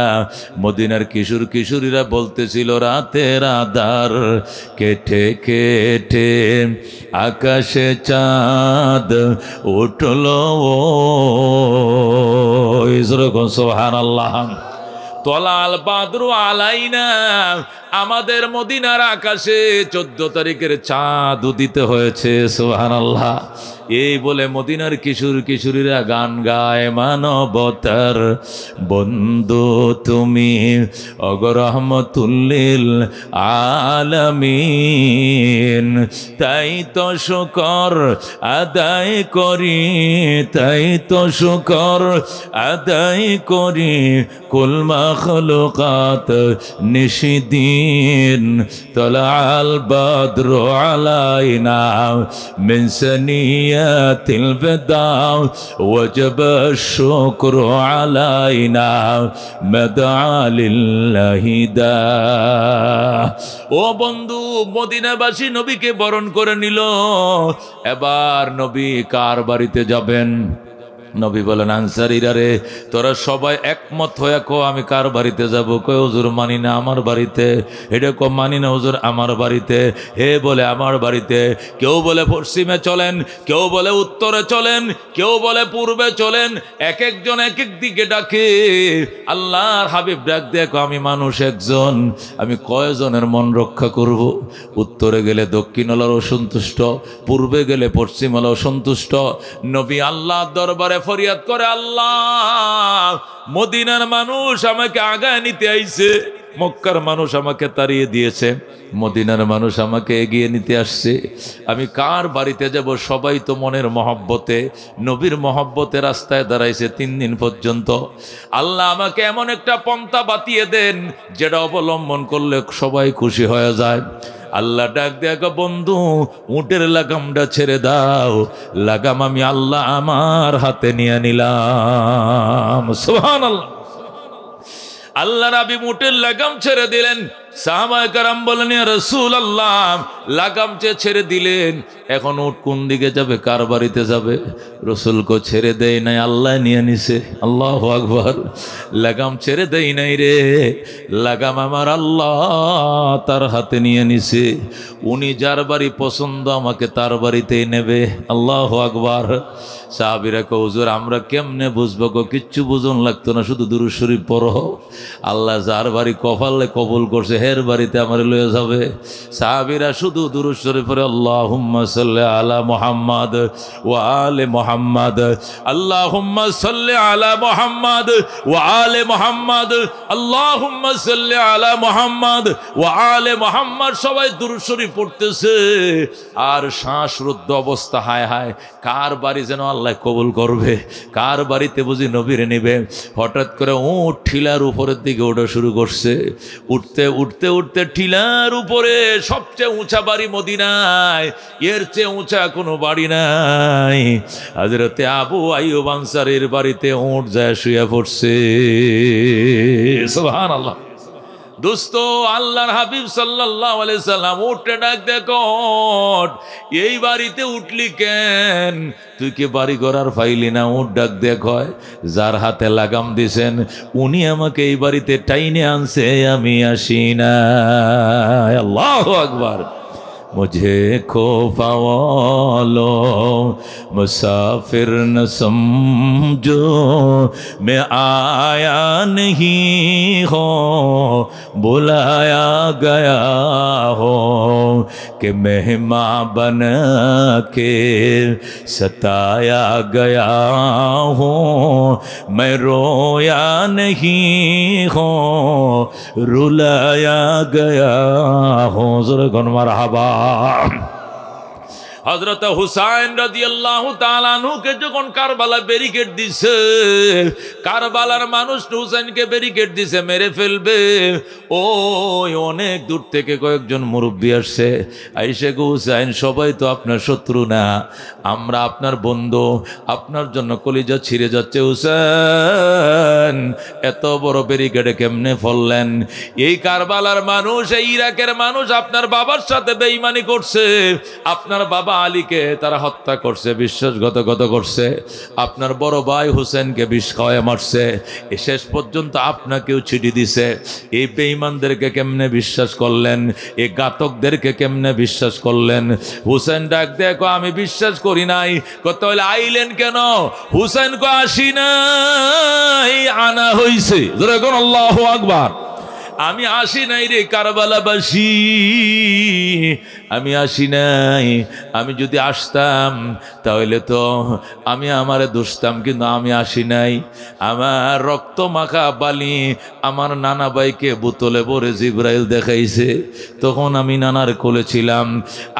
[SPEAKER 1] মদিনার কিশোর কিশোরীরা বলতেছিল, রাতের আধার কেটে কেটে আকাশে চাঁদ উঠলো, সুবহানাল্লাহ। তলাল বাদরু আলাইনা, আমাদের মদিনার আকাশে 14 তারিখের চাঁদ উদিত হয়েছে, সুবহানাল্লাহ। এই বলে মদিনার কিশোর কিশোরীরা গান গায়, মানবতার বন্ধু তুমি অগরহমতুল্লিল আলামিন, তাই তো শুকর আদায় করি, তাই তো শুকর আদায় করি, কুল মাখলুকাত নিশিদিন। তলাল বাদরু আলাইনা মিন সানিয়াতিল বিদা ওয়াজাবা শুকরু আলাইনা মাদআ লিল্লাহি দা। ও বন্ধু, মদিনাবাসী নবীকে বরণ করে নিল। এবার নবী কার বাড়িতে যাবেন? নবী বলেন, আনসারীরা রে, তোরা সবাই একমত হয়ে কো আমি কার বাড়িতে যাব? কই হুজুর মানি না আমার বাড়িতে। এটা কো মানি না হুজুর আমার বাড়িতে। হে বলে আমার বাড়িতে। কেউ বলে পশ্চিমে চলেন, কেউ বলে উত্তরে চলেন, কেউ বলে পূর্বে চলেন, এক একজন এক এক দিকে ডাকে। আল্লাহর হাবিব ডাক দেখো, আমি মানুষ একজন, আমি কয়জনের মন রক্ষা করব? উত্তরে গেলে দক্ষিণ আলোর অসন্তুষ্ট, পূর্বে গেলে পশ্চিম আলো অসন্তুষ্ট। নবী আল্লাহ দরবারে ফরিয়াদ করে, আল্লাহ, মদিনার মানুষ আমাকে আগায় নিতে আইছে, মক্কার মানুষ আমাকে তাড়িয়ে দিয়েছে, মদিনার মানুষ আমাকে এগিয়ে নিতে আসছে, আমি কার বাড়িতে যাব? সবাই তো মনের মহব্বতে, নবীর মহব্বতে রাস্তায় দাঁড়াইছে 3 দিন পর্যন্ত। আল্লাহ আমাকে এমন একটা পন্থা বাতিয়ে দেন যেটা অবলম্বন করলে সবাই খুশি হয়ে যায়। আল্লাহ ডাক দেখো, বন্ধু উটের লাগামটা ছেড়ে দাও। লাগাম আমি আল্লাহ আমার হাতে নিয়ে নিলাম, সুবহানাল্লাহ। আল্লাহ নবী উটের লাগাম ছেড়ে দিলেন। সাহাবায়ে কেরাম বলেন, ইয়া রাসূলুল্লাহ, লাগাম ছেড়ে দিলেন, এখন উট কোন দিকে যাবে, কার বাড়িতে যাবে? রাসূল কো ছেড়ে দেই নাই, আল্লাহ নিয়ে নিছে। আল্লাহু আকবার। লাগাম ছেড়ে দেই নাই রে, লাগাম আমার আল্লাহ তার হাতে নিয়ে নিছে। উনি যার বাড়ি পছন্দ আমাকে তার বাড়িতেই নেবে। আল্লাহু আকবার। সাহাবীরা কো, হুজুর আমরা কেমনে বুঝবো গো? কিচ্ছু বুঝন লাগতো না, শুধু দুরূদ শরীফ পড়ো, আল্লাহ যার বাড়ি কপালে কবুল করছে হের বাড়িতে আমার লয়ে যাবে। সাহাবীরা শুধু দুরূদ শরীফ পড়ে, আল্লাহুম্মা সাল্লি আলা মুহাম্মাদ ওয়া আলে মুহাম্মাদ, আল্লাহুম্মা সাল্লি আলা মুহাম্মাদ ওয়া আলে মুহাম্মাদ, আল্লাহুম্মা সাল্লি আলা মুহাম্মাদ ওয়া আলে মুহাম্মাদ। সবাই দুরূদ শরীফ পড়তেছে আর শ্বাসরুদ্ধ অবস্থা। হায় হায়, কার বাড়ি যেন আল্লাহ কবুল করবে, কার বাড়িতে বুঝি নবীরে নেবে। হঠাৎ করে উট ঠিলার উপরের দিকে ওঠা শুরু করছে। উঠতে উঠ উঠতে উঠতে টিলার উপরে সবচেয়ে উঁচা বাড়ি মদিনায়, এর চেয়ে উঁচা কোনো বাড়ি নাই। হযরতে আবু আইয়ুব আনসারীর বাড়িতে উঠ যায় শুয়ে পড়ছে। সুবহানাল্লাহ। দোস্ত, আল্লাহর হাবিব সাল্লাল্লাহু আলাইহি সাল্লাম উঠে ডাক দেখো, এই বাড়িতে উঠলি কেন? তুই কি বাড়ি ঘর ফাইলি না? উঠ ডাক দেখো, যার হাতে লাগাম দিছেন উনি আমাকে এই বাড়িতে টাইনে আনছে, আমি আসি না। আল্লাহু আকবার। मुझे खोफा वालो मुसाफिर न समझो, मैं आया नहीं हो बुलाया गया हो, कि मेहमान बन के सताया गया हो, मैं रोया नहीं हो रुलाया गया हो। ज़रा कौन मरहबा। হযরত হুসাইন রাদিয়াল্লাহু তাআলা আনহুকে যখন কারবালা ব্যারিকেড দিছে, কারবালার মানুষ হুসাইনকে ব্যারিকেড দিছে মেরে ফেলবে, ওই অনেক দূর থেকে কয়েকজন মুরব্বী আসছে, আইসে গো হুসাইন, সবাই তো আপনার শত্রু না, আমরা আপনার বন্ধু, আপনার জন্য কলিজা ছিঁড়ে যাচ্ছে। হুসাইন, এত বড় ব্যারিকেডে কেমনে ফললেন? এই কারবালার মানুষ, এই ইরাকের মানুষ আপনার বাবার সাথে বেঈমানি করছে, আপনার বাবা আলীকে তারা হত্যা করছে, বিশ্বাসঘাতকতা করছে, আপনার বড় ভাই হুসেনকে বিষ খাওয়ায় মারছে, শেষ পর্যন্ত আপনাকেও চিঠি দিছে। এই বেঈমানদেরকে কেমনে বিশ্বাস করলেন? এই ঘাতকদেরকে কেমনে বিশ্বাস করলেন? হুসেন ডাক দেখো, আমি বিশ্বাস করি নাই। কত হলে আইলেন কেন? হুসেন কো আসি নাই, আনা হইছে। যেরকম আল্লাহু আকবার। আমি আসি নাই রে কারবালাবাসী, আমি আসি নাই। আমি যদি আসতাম তাহলে তো আমি আমারে দুষতাম, কিন্তু আমি আসি নাই। আমার রক্ত মাখা বালি আমার নানা ভাইকে বোতলে ভরে জিবরাইল দেখাইছে, তখন আমি নানার কোলে ছিলাম।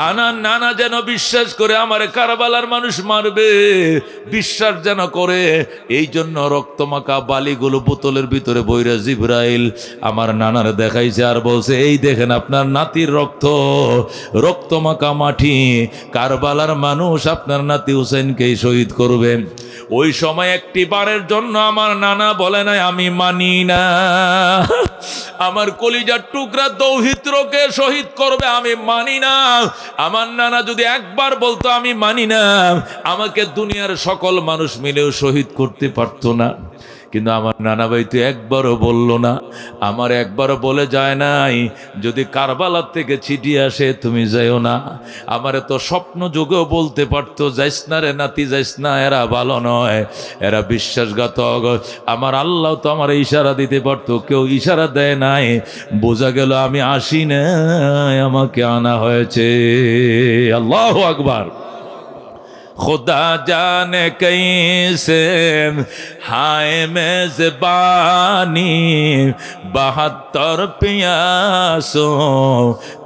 [SPEAKER 1] আনার নানা যেন বিশ্বাস করে আমার কারবালার মানুষ মারবে, বিশ্বাস যেন করে, এই জন্য রক্ত মাখা বালিগুলো বোতলের ভিতরে বইরা জিবরাইল আমার নানার দেখাইছে, আর বলছে, এই দেখেন আপনার নাতির রক্ত, রক্ত মাখা মাটি, কারবালার মানুষ আপনার নাতি হুসেনকেই শহীদ করবে। ওই সময় একটি বারের জন্য আমার নানা বলে নাই আমি মানি না, আমার কলিজার টুকরা দৌহিত্রকে শহীদ করবে, আমি মানি না। আমার নানা যদি একবার বলতো আমি মানি না, আমাকে দুনিয়ার সকল মানুষ মিলেও শহীদ করতে পারতো না। কিন্তু আমার নানা ভাই তো একবারও বলল না, আমার একবারও বলে যায় নাই যদি কারবালার থেকে চিঠি আসে তুমি যাইও না। আমার তো স্বপ্ন যুগেও বলতে পারতো, যাইস না রে নাতি, যাইস না, এরা ভালো নয়, এরা বিশ্বাসঘাতক। আমার আল্লাহ তো আমার ইশারা দিতে পারতো, কেউ ইশারা দেয় নাই, বোঝা গেল আমি আসি না, আমাকে আনা হয়েছে। আল্লাহু আকবার। खुदा जाने कैसे हाय मेज़बानी 72 प्यासों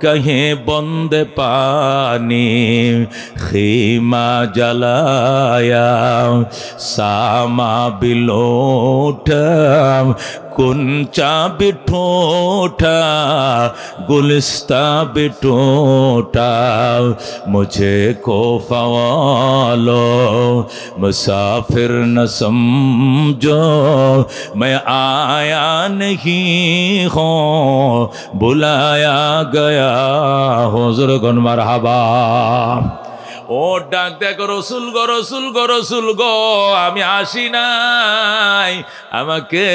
[SPEAKER 1] कहीं बंद पानी खीमा जलाया सामा बिलोटा कुंचा बिठोटा गुलिस्ता बिठोटा मुझे को फवालो मुसाफिर न समझो मैं आया नहीं हो बुलाया गया हो। ज़ुरगुन मरहबा। ও ডাক দেখো, রসুল গো, রসুল গো, রসুল গো, আমি আসি নাই, আমাকে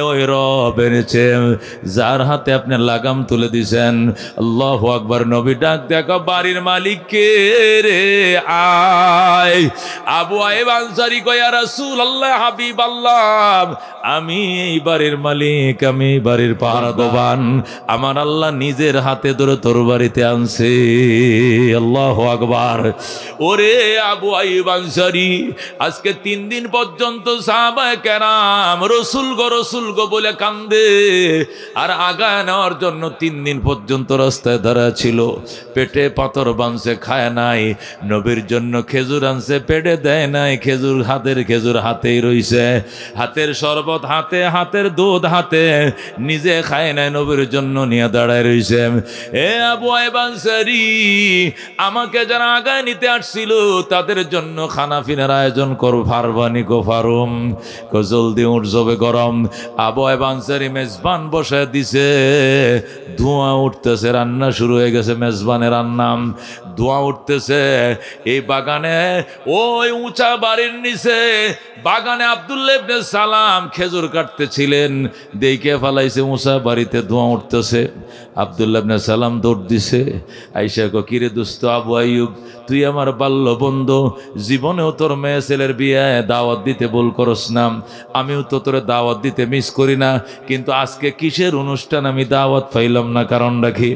[SPEAKER 1] ওই রব এনেছে যার হাতে আপনি লাগাম তুলে দিছেন। আল্লাহু আকবার। নবী ডাক দেখো, বাড়ির মালিক কে রে? আয়। আবু আইয়ুব আনসারী কয়, ইয়া রাসূলুল্লাহ, হাবিব আল্লাহ, আমি এই বাড়ির মালিক, আমি বাড়ির পাহারাদার, আমার আল্লাহ নিজের হাতে ধরে তোর বাড়িতে আনছে। আল্লাহু আকবার। ওরে আবু আইয়ুব আনসারী, আজকে 3 দিন পর্যন্ত সাহাবায়ে কেরাম রসুল গো বলে কান্দে, আর আগায় নেওয়ার জন্য 3 দিন পর্যন্ত রাস্তায় দাঁড়া ছিল। পেটে পাথর বাঁধছে, খায় নাই। নবীর জন্য খেজুর আনছে, পেটে দেয় নাই। খেজুর হাতেই রইছে, হাতের শরবত হাতে, হাতের দুধ হাতে, নিজে খায় নাই, নবীর জন্য নিয়ে দাঁড়ায় রইছে। এ আবু আইয়ুব আনসারী, আমাকে যারা আগায় নিতে আসছিল তাদের জন্য খানা পিনার আয়োজন করো, ফারবানি কো ফারুম কো জলদি উঠ যাবে গরম। আবু আইয়ুব আনসারী মেজবান বসায় দিছে, ধোঁয়া উঠতেছে, রান্না শুরু হয়ে গেছে। মেজবানের রান্না, ধোঁয়া উঠতেছে। এই বাগানে, ওই উঁচা বাড়ির নিচে বাগানে আব্দুল্লাহ ইবনে সালাম খেজুর কাটতেছিলেন, দেখে ফেলাইছে উঁচা বাড়িতে ধোঁয়া উঠতেছে। আব্দুল্লাহ ইবনে সালাম দৌড় দিছে, আইসা কো, কিরে দোস্ত আবু আইয়ুব, তুই আমার বাল্য বন্ধু, জীবনেও তোর মেয়ে ছেলের বিয়ে দাওয়াত দিতে ভুল করস না, আমিও তো তোরে দাওয়াত দিতে মিস করি না, কিন্তু আজকে কিসের অনুষ্ঠান আমি দাওয়াত পাইলাম না, কারণ রাখি।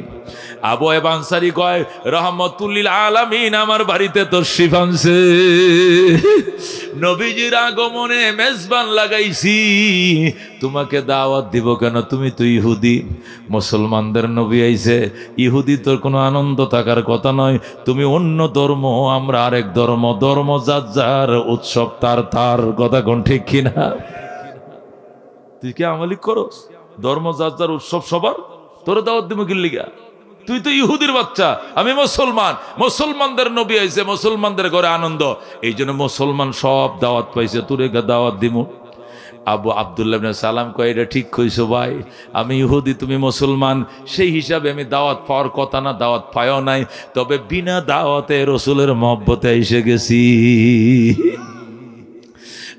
[SPEAKER 1] আবু আইয়ুব আনসারী কয়, রহমতুল্লিল আলামিন আমার বাড়িতে তশরিফ আনছে, নবীজির আগমনে মেজবান লাগাইছি, তোমাকে দাওয়াত দিব কেন? তুমি তো ইহুদি, মুসলমানদের নবী আইছে, ইহুদি তোর কোনো আনন্দ থাকার কথা নয়, তুমি অন্য ধর্ম, আমরা আরেক ধর্ম, ধর্ম যার যার, উৎসব তার তার, কথা কোন ঠিক কিনা? তুই কি আমলিক করস? ধর্ম যার যার, উৎসব সবার, তোর দাওয়াত দিব কি লিগা? তুই তো ইহুদির বাচ্চা, আমি মুসলমান, মুসলমানদের নবী আইছে, মুসলমানদের ঘরে আনন্দ, এই জন্য মুসলমান সব দাওয়াত পাইছে, তোরে দাওয়াত দিমু। আবু আব্দুল্লাহ ইবনে সালাম কয়, এটা ঠিক কইছো ভাই, আমি ইহুদি, তুমি মুসলমান, সেই হিসাবে আমি দাওয়াত পাওয়ার কথা না, দাওয়াত পাইও নাই, তবে বিনা দাওয়াতে রসুলের মহব্বতে এসে গেছি,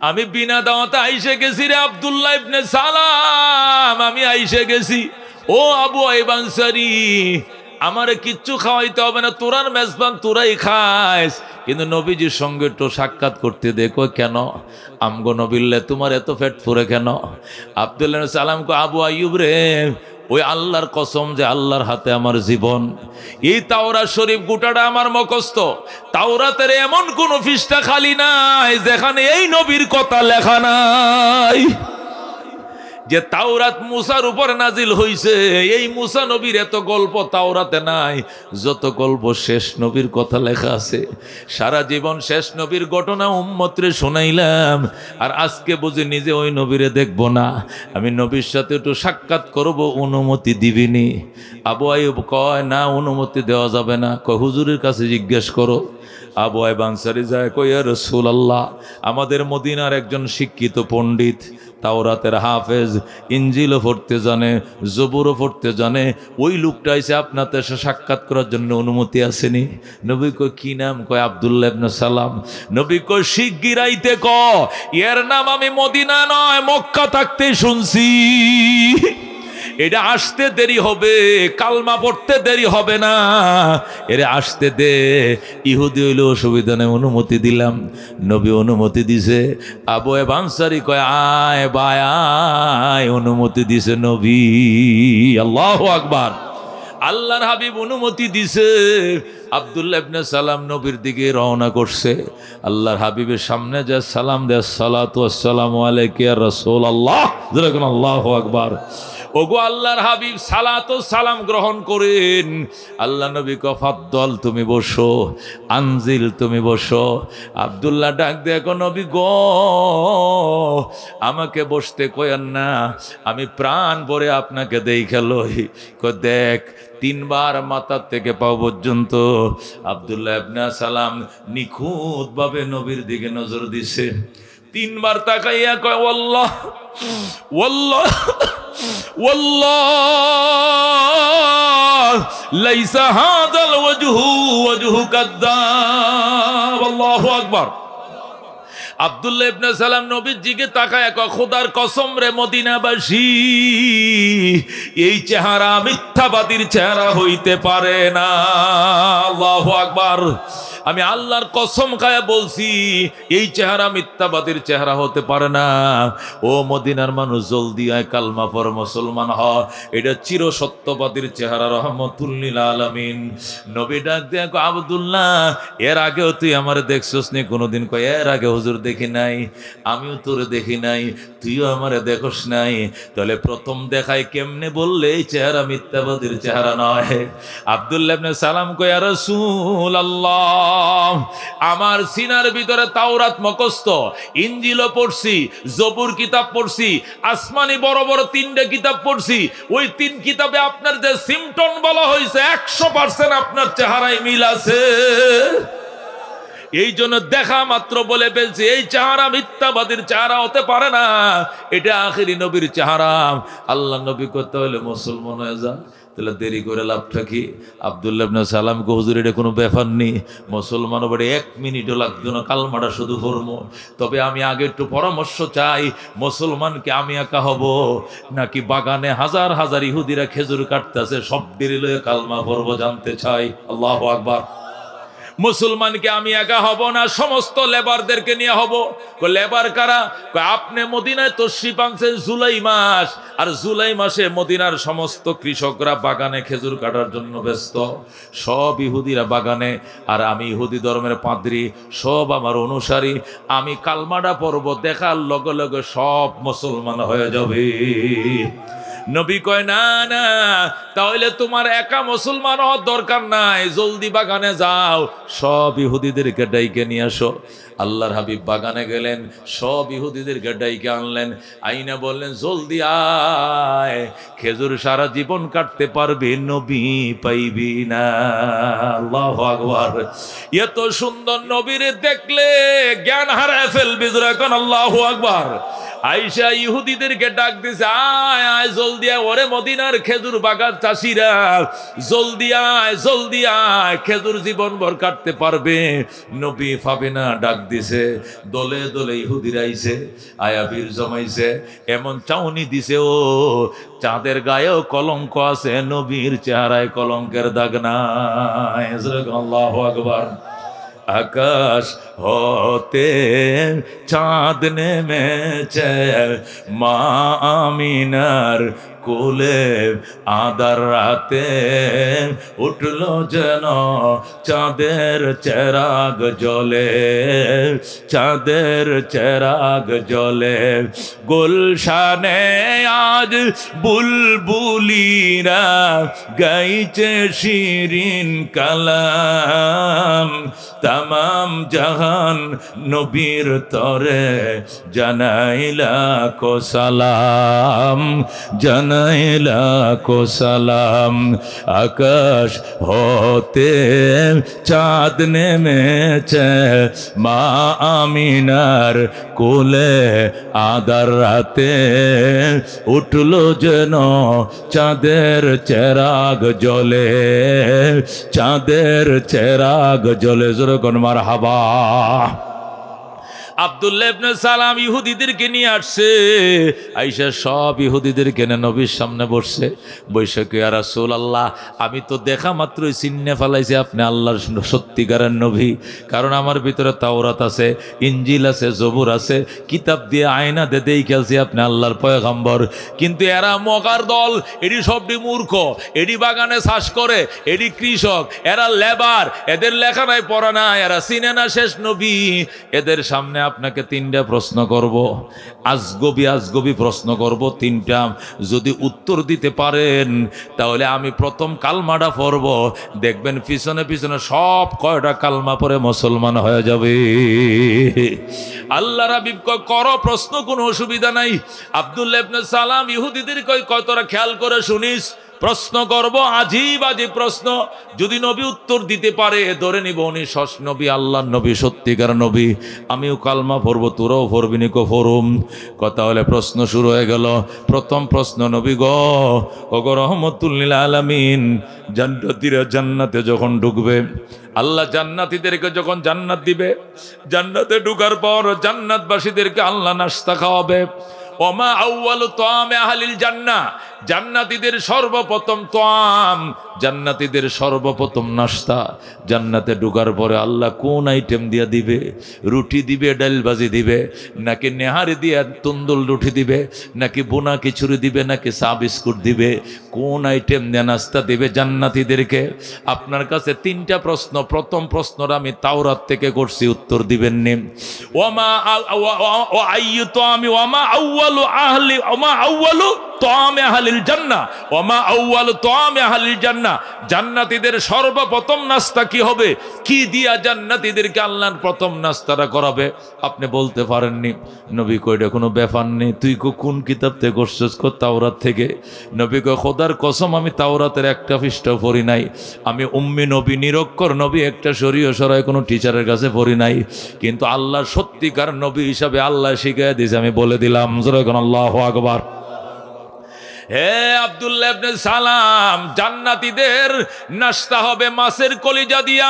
[SPEAKER 1] আমি বিনা দাওয়াতে আইসে গেছি রে আব্দুল্লাহ ইবনে সালাম, আমি আইসে গেছি। ও আবু আইয়ুব আনসারী, আমারে কিচ্ছু খাওয়াইতে হবে না, তোরার মেজবান তোরাই খাইস, কিন্তু নবীজির সঙ্গে একটু সাক্ষাৎ করতে দেখো। কেন? আমগো নবিল্লে তোমার এত পেট ফুরে কেন? আব্দুল্লাহ ইবনে সালাম কো, আবু আইয়ুব রে, ওই আল্লাহর কসম যে আল্লাহর হাতে আমার জীবন, এই তাওরাত শরীফ গোটাটা আমার মুখস্থ, তাওরাতের এমন কোন পৃষ্ঠা খালি নাই যেখানে এই নবীর কথা লেখা নাই। যে তাওরাত মুসার উপর নাজিল হইছে, এই মুসা নবীর এত গল্প তাওরাতে নাই, যত গল্প শেষ নবীর কথা লেখা আছে। সারা জীবন শেষ নবীর ঘটনা উম্মতরে শোনাইলাম, আর আজকে বুঝি নিজে ওই নবীরে দেখব না, আমি নবীর সাথে একটু সাক্ষাৎ করব, অনুমতি দিবিনি? আবু আইয়ুব কয়, না, অনুমতি দেওয়া যাবে না। কয়, হুজুরের কাছে জিজ্ঞেস করো। আবু আইয়ুব আনসারী যায়, কয়, ইয়া রাসূলুল্লাহ, আমাদের মদিনার একজন শিক্ষিত পণ্ডিত, তাওরাতের হাফেজ, ইঞ্জিলও পড়তে জানে, জবুরও পড়তে জানে, ওই লোকটা এসে আপনার সাথে সাক্ষাৎ করার জন্য অনুমতি আসেনি। নবী কয়, কি নাম? কয়, আব্দুল্লাহ ইবনে সালাম। নবী কয়, শিগগির আইতে ক, এর নাম আমি মদিনা নয় মক্কা থাকতে শুনছি, এটা আসতে দেরি হবে, কালমা পড়তে দেরি হবে না, এরে আসতে দে, ইহুদি হইলে অসুবিধা নেই, অনুমতি দিলাম। নবী অনুমতি দিছে। আবু আইয়ুব আনসারী কয়, আয় ভাই আয়, অনুমতি দিছে নবী। আল্লাহু আকবার। আল্লাহর হাবিব অনুমতি দিছে। আব্দুল্লাহ ইবনে সালাম নবীর দিকে রওনা করছে। আল্লাহর হাবিবের সামনে যে সালাম দেয়, আসসালাতু ওয়াসসালামু আলাইকা ইয়া রাসূলুল্লাহ, যেরকম আল্লাহু আকবার। ওগো আল্লাহর হাবিব, সালাত ও সালাম গ্রহণ করেন। আল্লাহ নবী কয়, ফাদ্দল, তুমি বসো, আনজিল, তুমি বসো। আব্দুল্লাহ ডাক দেখো, নবী গো, আমাকে বসতে কয়েন না, আমি প্রাণ ভরে আপনাকে দেখে লই। কয়, দেখ, 3 বার মাথার থেকে পা পর্যন্ত আব্দুল্লাহ ইবনে সালাম নিখুঁত ভাবে নবীর দিকে নজর দিছে। 3 বার তাকাইয়া কয়, ওয়াল্লাহ ওয়াল্লাহ ওয়াল্লাহ লাইসা হাযাল ওয়াজহু ওয়াজহু কাদ্দাব। আল্লাহু আকবার। আব্দুল্লাহ ইবনে সালাম নবীর দিকে তাকায় কয়, খোদার কসম রে মদিনাবাসী, এই চেহারা মিথ্যাবাদীর চেহারা হইতে পারে না। আল্লাহু আকবার। আমি আল্লাহর কসম খায়া বলছি, এই চেহারা মিথ্যাবাদীর চেহারা হতে পারে না। ও মদিনার মানুষ, জলদি আয়, কালমা পর, মুসলমান হ। এটা চির সত্যবাদীর চেহারা, রহমতুল লিল আলামিন। নবী ডাক দিয়ে কয়, আব্দুল্লাহ, এর আগেও তুই আমারে দেখছস নি কোনোদিন? কয়, এর আগে হুজুর দেখি নাই, আমিও তোরে দেখি নাই, তুইও আমারে দেখোস নাই। তাহলে প্রথম দেখায় কেমনে বললে এই চেহারা মিথ্যাবাদীর চেহারা নয়? আব্দুল্লাহ ইবনে সালাম কয়, ইয়া রাসূলুল্লাহ, আমার সিনার ভিতরে তাওরাত মুখস্থ, ইনজিলও পড়ছি, জবুর কিতাব পড়ছি, আসমানি বড় বড় 3টে কিতাব পড়ছি। ওই 3 কিতাবে আপনার যে সিমটন বলা হয়েছে 100% আপনার চেহারায় মিল আছে। এই জন্য দেখা মাত্র বলে ফেলছি, এই চেহারা মিথ্যাবাদীর চেহারা হতে পারে না, এটা আখিরি নবীর চেহারা। আল্লাহ নবী করতে হলে মুসলমান হয়ে যা। তাহলে দেরি করে লাভটা কি? আব্দুল্লাহ ইবনে সালামকে, হুজুর এটা কোনো ব্যাপার নেই, মুসলমান বলে 1 মিনিটও লাগতো না, কালমাটা শুধু পড়বো। তবে আমি আগে একটু পরামর্শ চাই, মুসলমানকে আমি একা হব নাকি বাগানে হাজার হাজার ইহুদিরা খেজুর কাটতেছে, সব দেরি লয়ে কালমা পড়বো, জানতে চাই। আল্লাহু আকবার। মুসলমানকে আমি একা হব না সমস্ত লেবারদেরকে নিয়ে হব। লেবার কারা? আপনি মদিনায় তশরিফ আনছেন জুলাই মাস, আর জুলাই মাসে মদিনার সমস্ত কৃষকরা বাগানে খেজুর কাটার জন্য ব্যস্ত, সব ইহুদিরা বাগানে, আর আমি ইহুদি ধর্মের পাদ্রী, সব আমার অনুসারী। আমি কালমাটা পড়ব, দেখার লগে লগে সব মুসলমান হয়ে যাবে। নবী কয়, না না, তাহলে তোমার একা মুসলমান হওয়ার দরকার নাই, জলদি বাগানে যাও, সব ইহুদিদেরকে ডাইকে নিয়ে আসো। আল্লাহর হাবিব বাগানে গেলেন, সব ইহুদিদেরকে ডাইকে আনলেন, আইনা বললেন, জলদি আয়, খেজুর সারা জীবন কাটতে পারবে, নবী পাইবি না। আল্লাহু আকবার। এত সুন্দর নবীরে দেখলে জ্ঞান হারায় ফেলবি, এখন আল্লাহু আকবার। আয়েশা ইহুদিদেরকে ডাক দিছে, আয় আয় জলদি আয়, ওরে মদিনার খেজুর বাগান চাষিরা, জলদি আয় জলদি আয়, খেজুর জীবন ভর কাটতে পারবে, নবী পাবে না। ডাক দিছে, দলে দলে ইহুদিরা আইছে, আয়া বীর জমাইছে, এমন চাউনি দিছে, ও চাঁদের গায়েও কলঙ্ক আছে, নবীর চেহারায় কলঙ্কের দাগ নাই। আল্লাহু আকবার। আকাশ হতে চাঁদ নেমেছে, মা আমিনার কোলে আদার রাতে, উঠলো যেন চাঁদের চেরাগ জ্বলে, চাঁদের চেরাগ জ্বলে। গুলশানে আজ বুলবুলিরা গাইছে শিরিন কালাম, তামাম জাহান নবীর তরে জানাইলা কো সালাম, জানাইলা কো সালাম। আকাশ হতে চাঁদ নেমেছে, মা আমিনার কোলে আদার রাতে, উঠলো যেন চাঁদের চেরাগ জ্বলে, চাঁদের চেরাগ জ্বলে। জোরকন মারহাবা। আব্দুল্লাহ ইবনে সালাম ইহুদিদেরকে নিয়ে আসছে, আয়েশা সব ইহুদিদেরকে নিয়ে নবীর সামনে বসছে। বৈশাখ, ইয়া রাসূলুল্লাহ, আমি তো দেখা মাত্রই চিন্নে ফেলাইছি আপনি আল্লাহর সত্যিকারের নবী, কারণ আমার ভিতরে তাওরাত আছে, ইনজিল আছে, জবুর আছে, কিতাব দিয়ে আয়না দিয়ে দেই খেলছি আপনি আল্লাহর পয়গম্বর। কিন্তু এরা মগার দল, এটি সবটি মূর্খ, এটি বাগানে চাষ করে, এটি কৃষক, এরা লেবার, এদের লেখা নাই পড়া নাই, এরা চিনে না শেষ নবী। এদের সামনে আপনাকে 3টা প্রশ্ন করব, আজগবি আজগবি প্রশ্ন করব 3টা। যদি উত্তর দিতে পারেন তাহলে আমি প্রথম কালমাটা পড়ব, দেখবেন পিছনে পিছনে সব কয়টা কালমা পড়ে মুসলমান হয়ে যাবে। আল্লাহর হাবিব কয়, করো প্রশ্ন, কোনো অসুবিধা নাই। আব্দুল্লাহ ইবনে সালাম ইহুদিদের কয়, তোরা খেয়াল করে শুনিস, প্রশ্ন করব, আজীব আজীব প্রশ্ন। যদি নবী উত্তর দিতে পারে ধরে নিব উনি সস নবী, আল্লাহর নবী, সত্যিকার নবী। আমিও কালমা পড়বো, তোরাও পড়বি নি ফরুম। কথা হলে প্রশ্ন শুরু হয়ে গেল। প্রথম প্রশ্ন, নবী গো, ওগো রহমতুল লিল আলামিন, জান্নাতীরা জান্নাতে যখন ঢুকবে, আল্লাহ জান্নাতীদেরকে যখন জান্নাত দিবে, জান্নাতে ঢুকার পর জান্নাতবাসীদেরকে আল্লাহ নাস্তা খাওয়াবে। ওমা আউয়ালু তাআমি আহলিল জান্নাহ, জান্নাতীদের সর্বপ্রথম তাআম, জান্নাতীদের সর্বপ্রথম নাস্তা। জান্নাতে ঢোকার পরে আল্লাহ কোন আইটেম দিয়া দিবে? রুটি দিবে, ডাল ভাজি দিবে, নাকি নেহারি দিয়া তন্দুল রুটি দিবে, নাকি বোনা খিচুড়ি দিবে, নাকি চা বিস্কুট দিবে? কোন আইটেম দিয়ে নাস্তা দিবে জান্নাতীদেরকে? আপনার কাছে তিনটা প্রশ্ন। প্রথম প্রশ্নটা আমি তাওরাত থেকে করছি, উত্তর দিবেন নি। ওমা আইয়ু তাআমি ওমা আউয়ালু আহলি ওমা আউয়ালু তাআমি আহলিল জান্নাহ ওমা আউয়ালু তাআমি আহলিল জান্নাহ, জান্নাতীদের সর্বপ্রথম নাস্তা কি হবে? কি দিয়া জান্নাতীদেরকে আল্লাহর প্রথম নাস্তাটা করাবে? আপনি বলতে পারেননি। নবী কই, এটা কোনো ব্যাপার নেই। তুই কোন কিতাব থেকে করছিস? তাওরাত থেকে। নবী কই, খোদার কসম আমি তাওরাতের একটা পৃষ্ঠা পড়ি নাই। আমি উম্মি নবী, নিরক্ষর নবী, একটা শরীয় সরাই কোনো টিচারের কাছে পড়ি নাই। কিন্তু আল্লাহর সত্যিকার নবী হিসাবে আল্লাহ শিখাই দিয়েছে, আমি বলে দিলাম। আল্লাহু আকবার। হে আব্দুল্লাহ ইবনে সালাম, জান্নাতীদের নাস্তা হবে মাছের কলিজা দিয়া।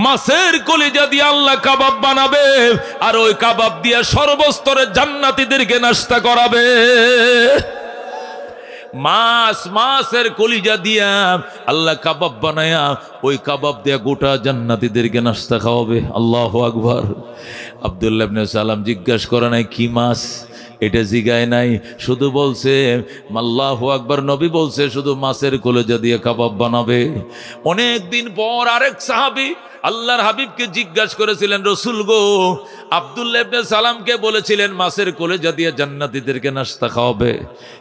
[SPEAKER 1] মাছের কলিজা দিয়ে আল্লাহ কাবাব বানাবে, আর ওই কাবাব দিয়ে সর্বস্তরের জান্নাতীদেরকে নাস্তা করাবে। মাছের কলিজা দিয়া আল্লাহ কাবাব বানায়া ওই কাবাব দিয়া গোটা জান্নাতীদেরকে নাস্তা খাওয়াবে। আল্লাহু আকবার। আব্দুল্লাহ ইবনে সালাম জিজ্ঞাসা করে নাই কি মাছ, এটা জিগায় নাই, শুধু বলছে আল্লাহু আকবার। নবী বলছে শুধু মাছের কলিজা দিয়ে কাবাব বানাবে। অনেক দিন পর আরেক সাহাবী আল্লাহর হাবিবকে জিজ্ঞাসা করেছিলেন, রসুল গো, আব্দুল্লাহ ইবনে সালামকে বলেছিলেন মাছের কলিজা দিয়ে জান্নাতীদেরকে নাস্তা খাওয়াবে,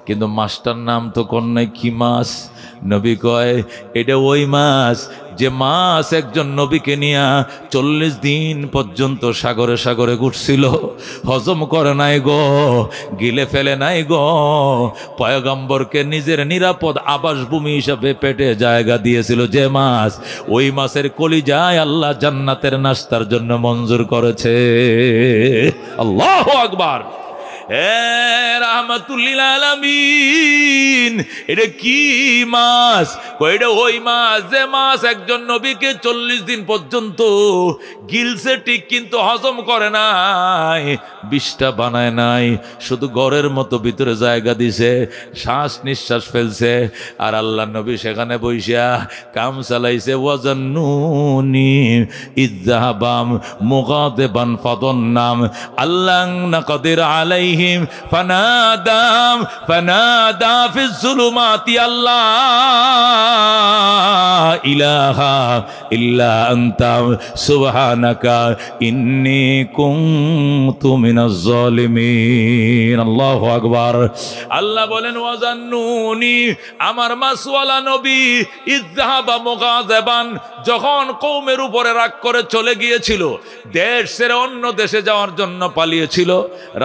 [SPEAKER 1] কিন্তু মাছটার নাম তো কোন নাই, কি মাছ? নবী কয়, এটা ওই মাছ যে মাছ একজন নবীকে নিয়ে 40 দিন পর্যন্ত সাগরে সাগরে ঘুরছিল, হজম করে নাই গো, গিলে ফেলে নাই গো, পয়গম্বরকে নিজের নিরাপদ আবাসভূমি হিসাবে পেটে জায়গা দিয়েছিল যে মাছ, ওই মাছের কলিজায় আল্লাহ জান্নাতের নাস্তার জন্য মঞ্জুর করেছে। আল্লাহু আকবার। রাহমাতুল লিল আলামিন, এটা কি মাছ? এটা ওই মাছ যে মাছ একজন নবীকে 40 দিন পর্যন্ত গিলছে ঠিক, কিন্তু হজম করে নাই, বিষটা বানায় নাই, শুধু ঘরের মতো ভিতরে জায়গা দিছে, শ্বাস নিঃশ্বাস ফেলছে। আর আল্লাহ নবী সেখানে বইসা কাম চালাইছে। ওয়াজান্নুনি ইযহাবাম মুগাদিবান ফাদান্নাম আল্লাহ নাকদির আলাই ফানাদা ফিজ যুলুমাতি আল্লাহ ইলাহা ইল্লা আনতা সুবহানাকা ইন্নী কুনতু মিনাজ জালিমিন। আল্লাহু আকবার। আল্লাহ বলেন ওয়াজান্নুনি, আমার মাসওয়ালা নবী, ইযহাবা মুগাযিবান, যখন কওমের উপরে রাগ করে চলে গিয়েছিল, দেশ ছেড়ে অন্য দেশে যাওয়ার জন্য পালিয়েছিল,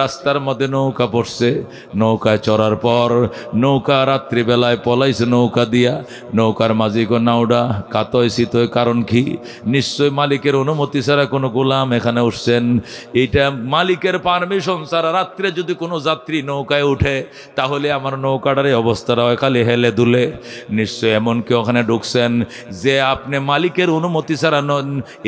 [SPEAKER 1] রাস্তার মধ্যে নৌকা পড়ছে, নৌকায় চড়ার পর নৌকা রাত্রিবেলায় পলাইছে নৌকা দিয়া, নৌকার মাঝিক নাওডা কাতয় শীতয়, কারণ কি? নিশ্চয় মালিকের অনুমতি ছাড়া কোনো গোলাম এখানে উঠছেন, এইটা মালিকের পারমিশন ছাড়া রাত্রে যদি কোনো যাত্রী নৌকায় উঠে তাহলে আমার নৌকাটার এই অবস্থাটা হয় খালি হেলে দুলে। নিশ্চয় এমন কেউ ওখানে ঢুকছেন যে আপনি মালিকের অনুমতি ছাড়া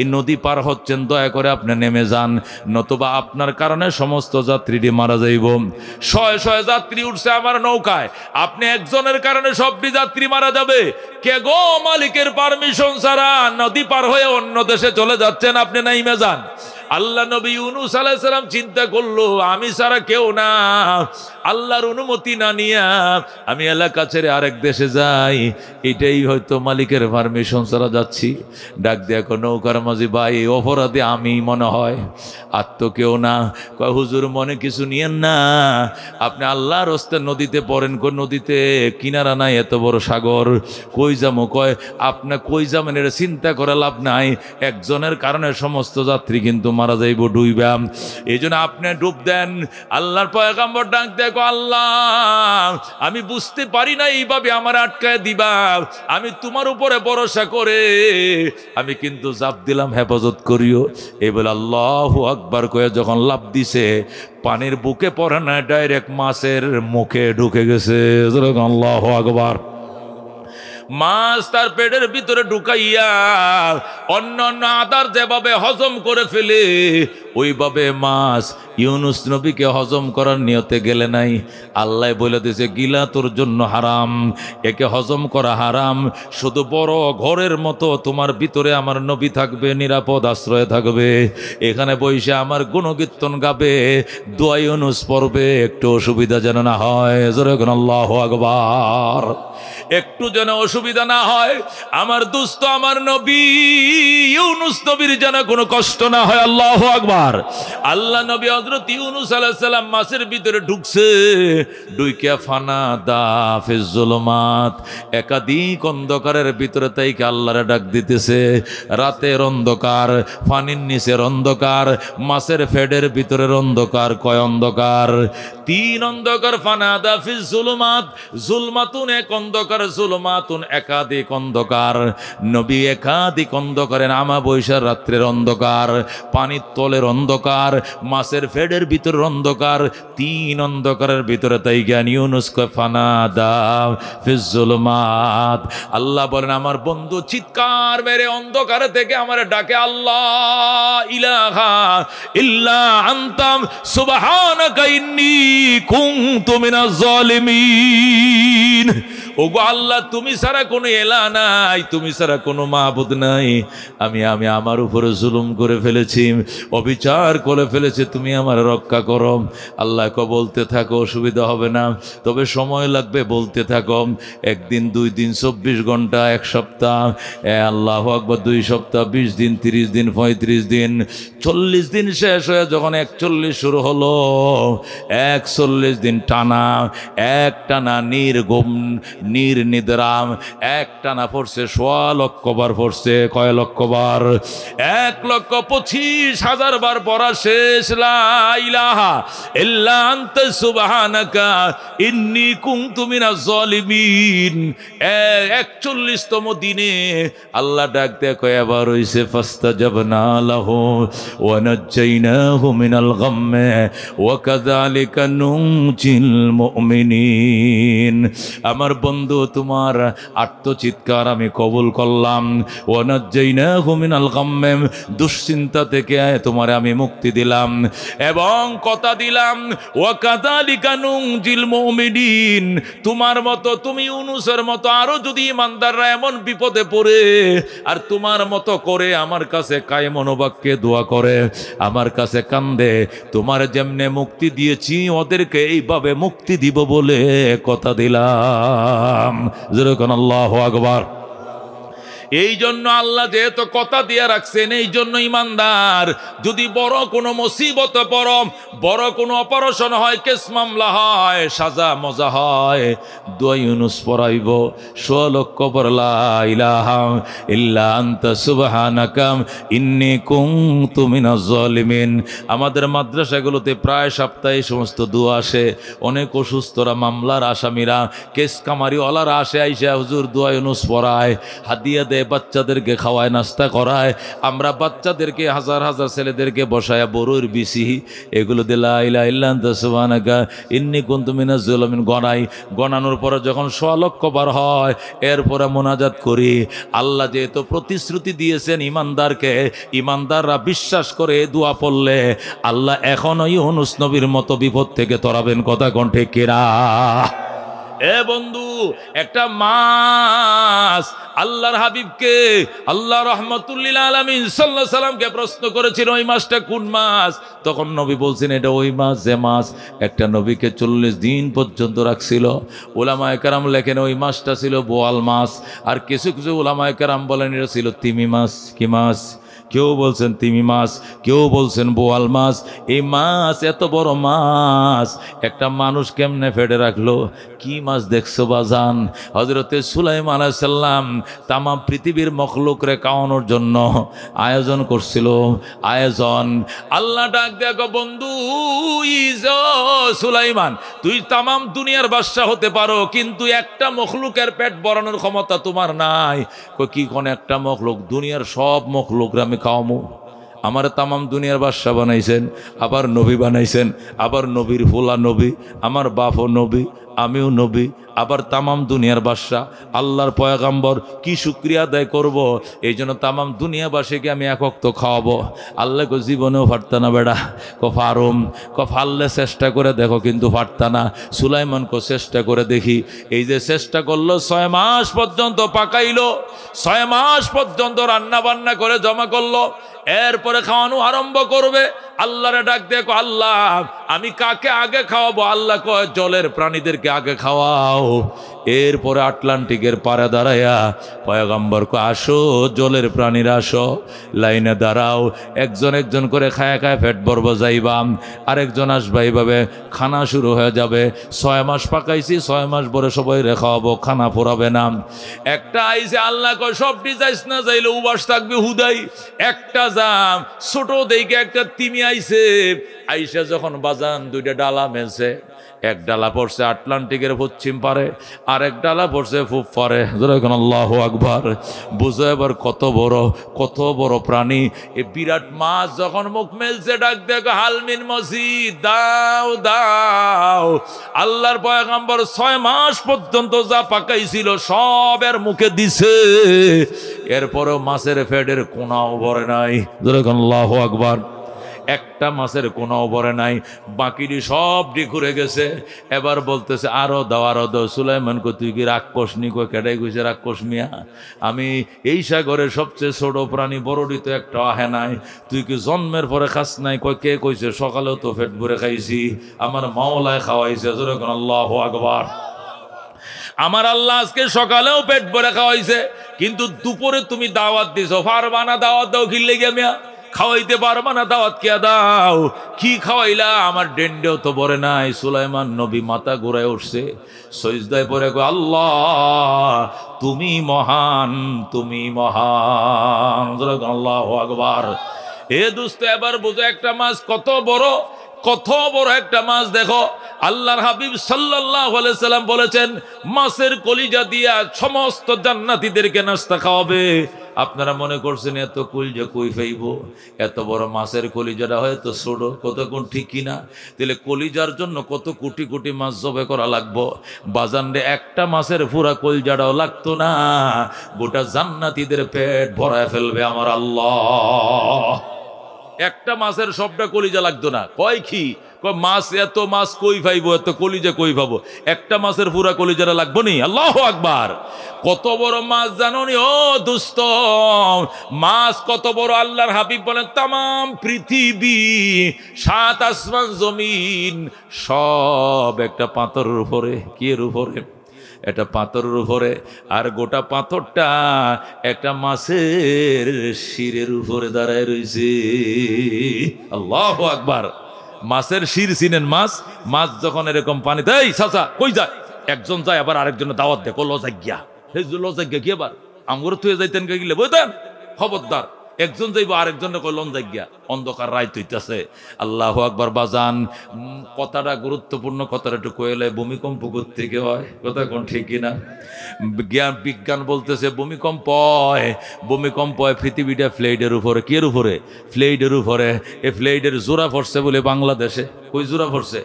[SPEAKER 1] এই নদী পার হচ্ছেন, দয়া করে আপনি নেমে যান, নতুবা আপনার কারণে সমস্ত যাত্রীটি মারা যাইব। শয়ে শয়ে যাত্রী উঠছে আমার নৌকায়, আপনি একজনের কারণে সবটি যাত্রী মারা যাবে। কে গো মালিকের পারমিশন ছাড়া নদী পার হয়ে অন্য দেশে চলে যাচ্ছেন, আপনি নাইমে যান। আল্লাহ নবী ইউনূস আলাইহিস সালাম চিন্তা করলো, আমি ছাড়া কেউ না, আল্লাহর অনুমতি না নিয়া আমি এলাকা ছেড়ে আরেক দেশে যাই, এটাই হয়তো মালিকের পারমিশন ছাড়া যাচ্ছি। ডাক দেখো নৌকার মাঝি, ভাই অপরাধী আমি মনে হয়, আর তো কেউ না। কয় হুজুর মনে কিছু নিয়েন না, আপনি আল্লাহর হস্তে নদীতে পড়েন, নদীতে কিনারা নাই, এত বড় সাগর, কই যাবো? কয় আপনি কই যাবেন এটা চিন্তা করে লাভ নাই, একজনের কারণে সমস্ত যাত্রী কিন্তু মারা যাইব ডুইবা। এই জন্য আপনি ডুব দেন। আল্লাহর পয়গম্বর ডাক দেখো, আল্লাহ আমি বুঝতে পারি না এইভাবে আমার আটকায় দিবা, আমি তোমার উপরে ভরসা করে আমি কিন্তু জাপ দিলাম, হেফাজত করিও। এই বলে আল্লাহু আকবার কয়ে যখন লাফ দিছে, পানির বুকে পড়ে না, ডাইরেক্ট মাছের মুখে ঢুকে গেছে। আল্লাহু আকবার। মাছ তার পেটের ভিতরে ঢুকাইয়া অন্য অন্য আদার যেভাবে হজম করে ফেলে, ওইভাবে মাছ ইউনুস নবীকে হজম করার নিয়তে গেলে নাই। আল্লাহ বলে দিয়েছে, গিলা তোর জন্য হারাম, একে হজম করা হারাম। শুধু বড় ঘরের মতো তোমার ভিতরে আমার নবী থাকবে, নিরাপদ আশ্রয় থাকবে। এখানে বসে আমার গুণকীর্তন গাবে, দোয়া ইউনুস পড়বে, একটু অসুবিধা যেন না হয়। জোরে বলুন আল্লাহু আকবার। একটু যেন অসুবিধা না হয়। আমার দোস্ত, আমার নবী ইউনুস নবীর যেন কোনো কষ্ট না হয়। আল্লাহু আকবার। আল্লাহ নবী হযরত ইউনুস আলাইহিস সালাম মাছের ভিতরে ঢুকছে, ডুইকা ফানা দা ফিজ জুলুমাত, একাধিক অন্ধকারের ভিতরে তাইকে আল্লাহরে ডাক দিতেছে। রাতের অন্ধকার, পানির নিচের অন্ধকার, মাছের ফেডের ভিতরের অন্ধকার। কয় অন্ধকার? তিন অন্ধকার। ফানা দা ফিজ জুলুমাত, জুলমাতুন এক অন্ধকার, জুলমাতুন একাধিক অন্ধকার। নবী একাধিক অন্ধকারে, নামা বৈশার রাত্রের অন্ধকার, পানির তলের অন্ধকার, মাছের ফেডের ভিতরের অন্ধকার। তিন অন্ধকারের ভিতরে তাই জ্ঞান ইউনুস কয় ফানা দা ফিজ জুলমাত। আল্লাহ বলেন, আমার বন্ধু চিৎকার মেরে অন্ধকার থেকে আমার ডাকে, আল্লাহ ইলাহা ইল্লা আনতাম সুবহানাকা ইন্নী কুনতু মিনাজ জালিমিন। ওগো আল্লাহ, তুমি ছাড়া কোনো এলা নাই, তুমি ছাড়া কোনো মাবুদ নাই। আমি আমার উপরে জুলুম করে ফেলেছি, অবিচার করে ফেলেছি, তুমি আমার রক্ষা করো। আল্লাহ বলতে থাকো, অসুবিধা হবে না, তবে সময় লাগবে, বলতে থাকো। একদিন, 2 দিন, 24 ঘন্টা, 1 সপ্তাহ, আল্লাহু আকবার, 2 সপ্তাহ, 20 দিন, 30 দিন, 35 দিন, 40 দিন শেষ হয়ে যখন 41 শুরু হলো, 41 দিন টানা, এক টানা নিদ্রাম, এক টানা পড়ছে 1.25 লক্ষ বার পড়ছে। কয় লক্ষ বার? 1,25,000 বার পড়া শেষ। লা ইলাহা ইল্লা আনতা সুবহানাকা ইন্নী কুনতু মিনাজ জালিমিন। 41তম দিনে আল্লাহ ডাক দেয়া কয়, এবার হইছে ফাস্তাজাবনা লাহু ওয়া নাজ্জাইনাহু মিনাল গাম্মি ওয়া কাযালিকা নুনজিল মুমিনিন। আমার বন্ধু, তোমার আত্মচিৎকার আমি কবুল করলাম। ওয়া নাজ্জাইনাহু মিনাল গাম্মি, দুশ্চিন্তা থেকে তোমারে আমি মুক্তি দিলাম এবং কথা দিলাম, ওয়া কাযালিকা নুনজিল মুমিনিন। তোমার মতো, তুমি ইউনুসের মতো আরো যদি ইমানদাররা এমন বিপদে পড়ে আর তোমার মতো করে আমার কাছে কায়ে মনোবাক্যে দোয়া করে, আমার কাছে কান্দে, তোমার যেমনে মুক্তি দিয়েছি ওদেরকে এইভাবে মুক্তি দিব বলে কথা দিলাম। যেরকম আল্লাহু আকবার। এই জন্য আল্লাহ যেহেতু কথা দিয়ে রাখছেন, এই জন্য ইমানদার যদি বড় কোনো মুসিবত পড়ো, বড় কোনো অপারেশন হয়, কেস মামলা হয়, সাজা মজা হয়, দোয়া ইউনুস পড়াইব 100 লক্ষ বার লা ইলাহা ইল্লা আনতা সুবহানাকা ইন্নী কুনতু মিনাজ জালিমিন। আমাদের মাদ্রাসাগুলোতে প্রায় সপ্তাহে সমস্ত দোয়া আসে। অনেক অসুস্থরা, মামলার আসামিরা, কেস কামারিওয়ালারা আসে, আইসা হুজুর দোয়া ইউনুস পড়ায়, হাদিয়া দেয়, বাচ্চাদেরকে খাওয়ায়, নাস্তা করায়। আমরা বাচ্চাদেরকে, হাজার হাজার ছেলেদেরকে বসায় বড়ুর বিসি, এগুলো দিয়ে লা ইলাহা ইল্লা আনতা সুবহানাকা ইন্নী কুনতু মিনাজ জালিমিন গণাই। গণানোর পরে যখন 100 লক্ষ বার হয়, এরপরে মোনাজাত করি। আল্লাহ যেহেতু প্রতিশ্রুতি দিয়েছেন ইমানদারকে, ইমানদাররা বিশ্বাস করে দোয়া পড়লে আল্লাহ এখনো ইউনুস নবীর মতো বিপদ থেকে তরাবেন। কথা কণ্ঠে কেরা? এ বন্ধু, একটা মাছ আল্লাহর হাবিবকে, আল্লাহ রাহমাতুল্লিল আলামিন সাল্লাল্লাহু আলাইহি সাল্লামকে প্রশ্ন করেছিল, ওই মাছটা কোন মাছ? তখন নবী বলছেন, এটা ওই মাছ যে মাছ একটা নবীকে 40 দিন পর্যন্ত রাখছিল। উলামায়ে কেরাম লেখেন ওই মাছটা ছিল বোয়াল মাছ, আর কিছু কিছু উলামায়ে কেরাম বলেন এটা ছিল তিমি মাছ। কি মাছ? কেউ বলছেন তিমি মাছ, কেউ বলছেন বোয়াল মাছ। এই মাছ, এত বড় মাছ একটা মানুষ কেমনে ফেটে রাখলো? কি মাছ দেখছো বাজান? হযরতে সুলাইমান আলাইহিস সালাম তামাম পৃথিবীর মখলুকরে খাওয়ানোর জন্য আয়োজন করছিল। আয়োজন, আল্লাহ ডাক দেখো বন্ধু সুলাইমান, তুই তামাম দুনিয়ার বাদশা হতে পারো, কিন্তু একটা মখলুকের পেট ভরানোর ক্ষমতা তোমার নাই। কি কোন একটা মখলুক? দুনিয়ার সব মখলুকরা আমি খাওয়ামু। আমার তামাম দুনিয়ার বাদশা বানাইছেন, আবার নবী বানাইছেন, আবার নবীর ফুলা নবী, আমার বাপও নবী, আমিও নবী, আবার তামাম দুনিয়ার বাদশা, আল্লাহর পয়গাম্বর। কি শুকরিয়া আদায় করব? এই জন্য তামাম দুনিয়াবাসীকে আমি এক ওয়াক্ত খাওয়াবো। আল্লাহ কো জীবনেও পারতা না বেড়া। ফারুম ফাললে চেষ্টা করে দেখো, কিন্তু পারতা না। সুলাইমান কো চেষ্টা করে দেখি। এই যে চেষ্টা করলো, 6 মাস পর্যন্ত পাকাইলো, 6 মাস পর্যন্ত রান্না বান্না করে জমা করলো। এরপরে খাওয়ানো আরম্ভ করবে। আল্লাহরে ডাক দেখো, আল্লাহ আমি কাকে আগে খাওয়াবো? আল্লাহ কয় জলের প্রাণীদেরকে আগে খাওয়াও। এরপরে আটলান্টিকের পাড়ে দাঁড়াইয়া পয়গম্বর কো, আসো জলের প্রাণীরা আসো, লাইনে দাঁড়াও, একজন একজন করে খায় খায় পেট ভরব যাইবাম, আরেকজন আসবা, এইভাবে খানা শুরু হয়ে যাবে। 6 মাস পাকাইছি, 6 মাস পরে সবাই খাওয়াবো, খানা পোড়াবে না। একটা আইসে, আল্লাহ কয় সবটি যাইস না, যাইলে উবাস থাকবে হুদাই। একটা যাম, ছোট দেখে একটা তিমি আইসে, আইসা যখন বাজান 2টা ডালা মেলছে, এক ডালা পড়ছে আটলান্টিকের পশ্চিম পারে, আর এক ডালা পড়ছে পূব পারে। যখন আল্লাহু আকবার, বুঝো এবার কত বড় প্রাণী। এই বিরাট মাছ যখন মুখ মেলছে, ডাক দেখো হালমিন মসজিদ, দাও দাও। আল্লাহর পয়গম্বর 6 মাস পর্যন্ত যা পাকাইছিল সব এর মুখে দিছে। এরপরেও মাছের ফেডের কোনাও ভরে নাই। যখন আল্লাহু আকবার, একটা মাছের কোনো ভরে নাই, বাকিটি সবটি ঘুরে গেছে। এবার বলতেছে আরো দাও, আরো দাও। সুলাইমান কো, তুই কি রাক্ষস নি? কো, কেটাই কইছে রাক্ষস মিয়া? আমি এই সাগরের সবচেয়ে ছোট প্রাণী, বড়ডি তো একটা আহে নাই। তুই কি জন্মের পরে খাস নাই? কয়, কে কইছে? সকালেও তো পেট ভরে খাইছি, আমার মাওলায় খাওয়াইছে। যখন আল্লাহু আকবার, আমার আল্লাহ আজকে সকালেও পেট ভরে খাওয়াইছে, কিন্তু দুপুরে তুমি দাওয়াত দিছো, পারবা না? দাওয়াত দাও কি লেগে মিয়া? খাওয়াইতে পারবা না, দাওয়াত কে দাও? কি খাওয়াইলা? আমার ডেন্ডেও তো ভরে নাই। সুলাইমান নবী মাথা ঘুরায় উঠছে, সজদায় পড়ে কয়, আল্লাহ তুমি মহান, তুমি মহান। আল্লাহু আকবার। এ দোস্ত, এবার বুঝো একটা মাছ কত বড় একটা মাছ। দেখো আল্লাহর হাবিব সাল্লাল্লাহু আলাইহি সাল্লাম বলেছেন, মাছের কলিজা দিয়া সমস্ত জান্নাতীদেরকে নাস্তা খাওয়াবে। আপনারা মনে করছেন এত কলিজা কই পাইব? এত বড় মাছের কলিজাটা হয়তো ছোট, কত কোন ঠিক কিনা? তাহলে কলিজার জন্য কত কোটি কোটি মাছ জবে করা লাগবো। বাজানরে একটা মাছের পুরা কলিজাটাও লাগতো না, গোটা জান্নাতীদের পেট ভরায় ফেলবে আমার আল্লাহ। একটা মাছের সবটা কলিজা লাগতো না। কয় কি? মাছ, এত মাছ কই পাইবো, এত কলিজা কই পাবো? একটা মাছের পুরা কলিজাটা লাগবো নি? আল্লাহু আকবার। কত বড় মাছ জানো নি ও দুস্ত? মাছ কত বড়? আল্লাহর হাবিব বলেন, তামাম পৃথিবী, 7 আসমান জমিন সব একটা পাথরের উপরে। কি এর উপরে? একটা পাথরের উপরে। আর গোটা পাথরটা একটা মাছের শিরের উপরে দাঁড়ায় রয়েছে। আল্লাহু আকবার। মাছের শির চিনেন? মাছ যখন এরকম পানিতে, এই চাচা কই যায়? একজন যায়, আবার আরেকজনের দাওয়াত দেখো, লজাজ্ঞা। সেই লজাজ্ঞা কি? আবার আমগর তুই যাইতেন কে গেলে বইতেন, খবরদার। একজন যাইব, আরেকজনে কই লজাজ্ঞা। অন্ধকার রাত হইতেছে। আল্লাহু আকবার। বাজান, কথাটা গুরুত্বপূর্ণ, কথাটা একটু কইলে, ভূমিকম্প থেকে হয়, কথা কোন ঠিক কিনা? বিজ্ঞান বলতেছে ভূমিকম্প হয় পৃথিবীটা ফ্লেইডের উপরে। কি এর উপরে? ফ্লেইডের উপরে। এই ফ্লেইডের জোড়া পড়ছে বলে বাংলাদেশে। কই জোড়া পড়ছে?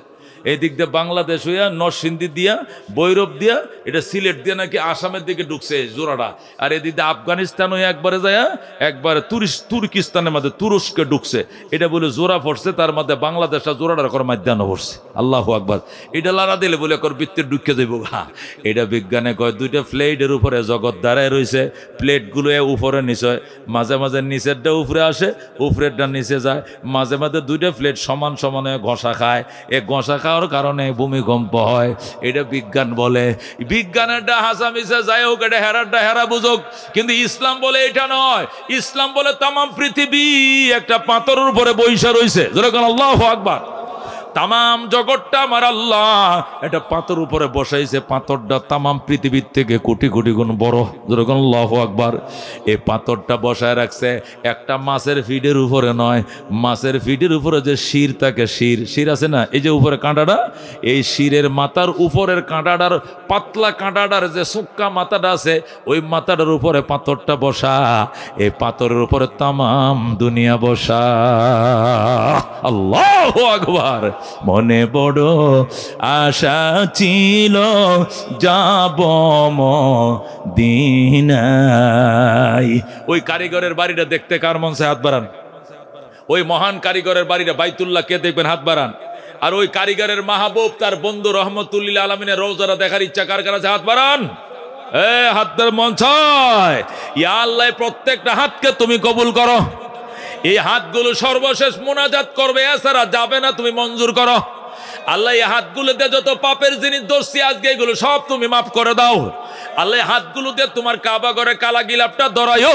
[SPEAKER 1] এই দিক দিয়ে বাংলাদেশ হইয়া নরসিংদী দিয়া, বৈরব দিয়া, এটা সিলেট দিয়া নাকি আসামের দিকে ঢুকছে জোড়াটা। আর এদিক দিয়ে আফগানিস্তান হয়ে একবারে যায়, একবারে তুর্কিস্তানের মধ্যে তুরস্কে ঢুকছে। এটা বলে জোড়া পড়ছে, তার মধ্যে বাংলাদেশটা জোড়াটার করে মাধ্যাহ্ন পড়ছে। আল্লাহু আকবার। এটা লাড়া দিলে বলে কর বৃত্তের ঢুকে যাইব। এটা বিজ্ঞানে কয়, 2টা প্লেটের উপরে জগৎ দাঁড়ায় রয়েছে। প্লেটগুলো উপরে নিচে, মাঝে মাঝে নিচেরটা উপরে আসে, উপরেরটা নিচে যায়। মাঝে মাঝে 2টা প্লেট সমান সমান হয়ে ঘষা খায়। ঘষা খাওয়ার কারণে ভূমিকম্প হয়, এটা বিজ্ঞান বলে। বিজ্ঞানেরটা হাসামিসা যাই হোক, এটা হেরারটা হেরা বুঝুক, কিন্তু ইসলাম বলে এটা নয়। ইসলাম বলে তামাম পৃথিবী একটা পাথরের উপরে বইসা রইছে, যেরকম আল্লাহু আকবার। তামাম জগৎটা আমার আল্লাহ এটা পাথর উপরে বসাইছে, পাথরটা তামাম পৃথিবীর থেকে কোটি কোটি গুণ বড়, যেরকম আল্লাহু আকবার। এই পাথরটা বসায় রাখছে একটা মাছের ফিডের উপরে নয়, মাছের ফিডের উপরে যে শির থাকে, শির আছে না, এই যে উপরে কাঁটাটা, এই শিরের মাথার উপরের কাঁটাটার, পাতলা কাঁটাটার যে সুক্কা মাথাটা আছে, ওই মাথাটার উপরে পাথরটা বসা। এই পাথরের উপরে তামাম দুনিয়া বসা। আল্লাহু আকবার। মনে বড় আশা ছিল যাব মদিনায়। ওই কারিগরের বাড়িটা দেখতে কার মন চায়? হাত বাড়ান। ওই মহান কারিগরের বাড়িটা বাইতুল্লাহ কে দেখবেন? হাত বাড়ান। আর ওই কারিগরের মাহবুব তার বন্ধু রহমতুল্লিল আলমিনের রওজারা দেখার ইচ্ছা কার কার আছে? হাত বাড়ান। হাতের মন চায় ইয়া আল্লাহ প্রত্যেকটা হাতকে তুমি কবুল করো। এই হাতগুলো সর্বশেষ মোনাজাত করবে, এছাড়া যাবে না, তুমি মঞ্জুর করো। আল্লাহ এই হাতগুলোতে যত পাপের জিনিস দোষী আজকে এগুলো সব তুমি মাফ করে দাও। আল্লাহ হাতগুলোতে তোমার কাবা ঘরে কালা গিলাপটা ধরাইও।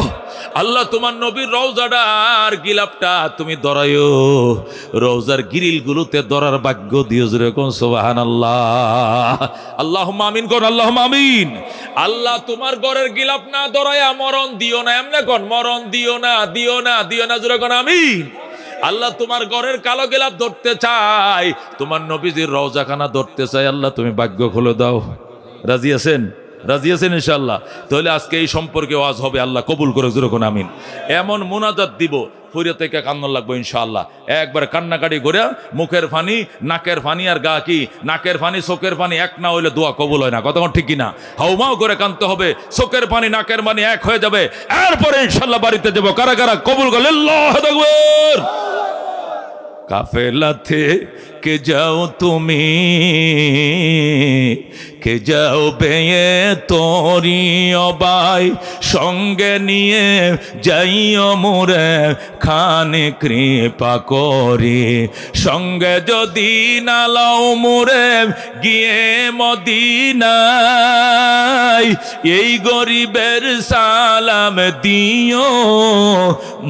[SPEAKER 1] আল্লাহ তোমার নবীর রওজার গিলাপটা তুমি ধরাইও। রওজার গিরিলগুলোতে ধরার ভাগ্য দিও, যেরকম সুবহানাল্লাহ। আল্লাহুম্মা আমিন কোন, আল্লাহুম্মা আমিন। আল্লাহ তোমার ঘরের গিলাপ না ধরাইয়া মরণ দিও না, এমনে কোন মরণ দিও না, দিও না, দিও না, যেরকম আমিন। আল্লাহ তোমার ঘরের কালো গিলাপ ধরতে চাই, তোমার নবীজির রওজাখানা ধরতে চাই, আল্লাহ তুমি ভাগ্য খুলে দাও। রাজি আছেন? রাজি আছেন ইনশাআল্লাহ? তাহলে আজকে এই সম্পর্কে ওয়াজ হবে, আল্লাহ কবুল করে যেরকম আমিন। এমন মোনাজাত দিব ফুরিয়া থেকে কান্না লাগবো ইনশাআল্লাহ। একবার কান্নাকাটি করে মুখের ফানি, নাকের ফানি, আর গা কি নাকের ফানি চোখের পানি এক না হইলে দোয়া কবুল হয় না। কতক্ষণ ঠিক কিনা? হাউমাউ করে কানতে হবে, চোখের পানি নাকের পানি এক হয়ে যাবে, এরপরে ইনশাআল্লাহ বাড়িতে যাবো। কারা কারা কবুল করলে আল্লাহু আকবার। কাফেলা থেকে যাও তুমি, কে যাও বেয়ে তোরি অবাই, সঙ্গে নিয়ে যাইও মোরে খানে কৃপা করি। সঙ্গে যদি না লাও মোরে গিয়ে মদিনায়, এই গরিবের সালাম দিও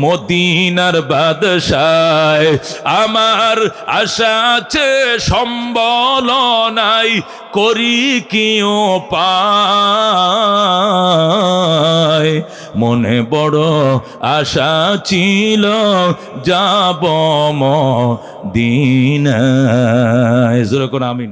[SPEAKER 1] মদিনার বাদশায়। আমার আশা আছে সম্বল নাই, করি কি উপায়। মনে বড় আশা ছিল যাব মদিনায়, যেরকম আমিন।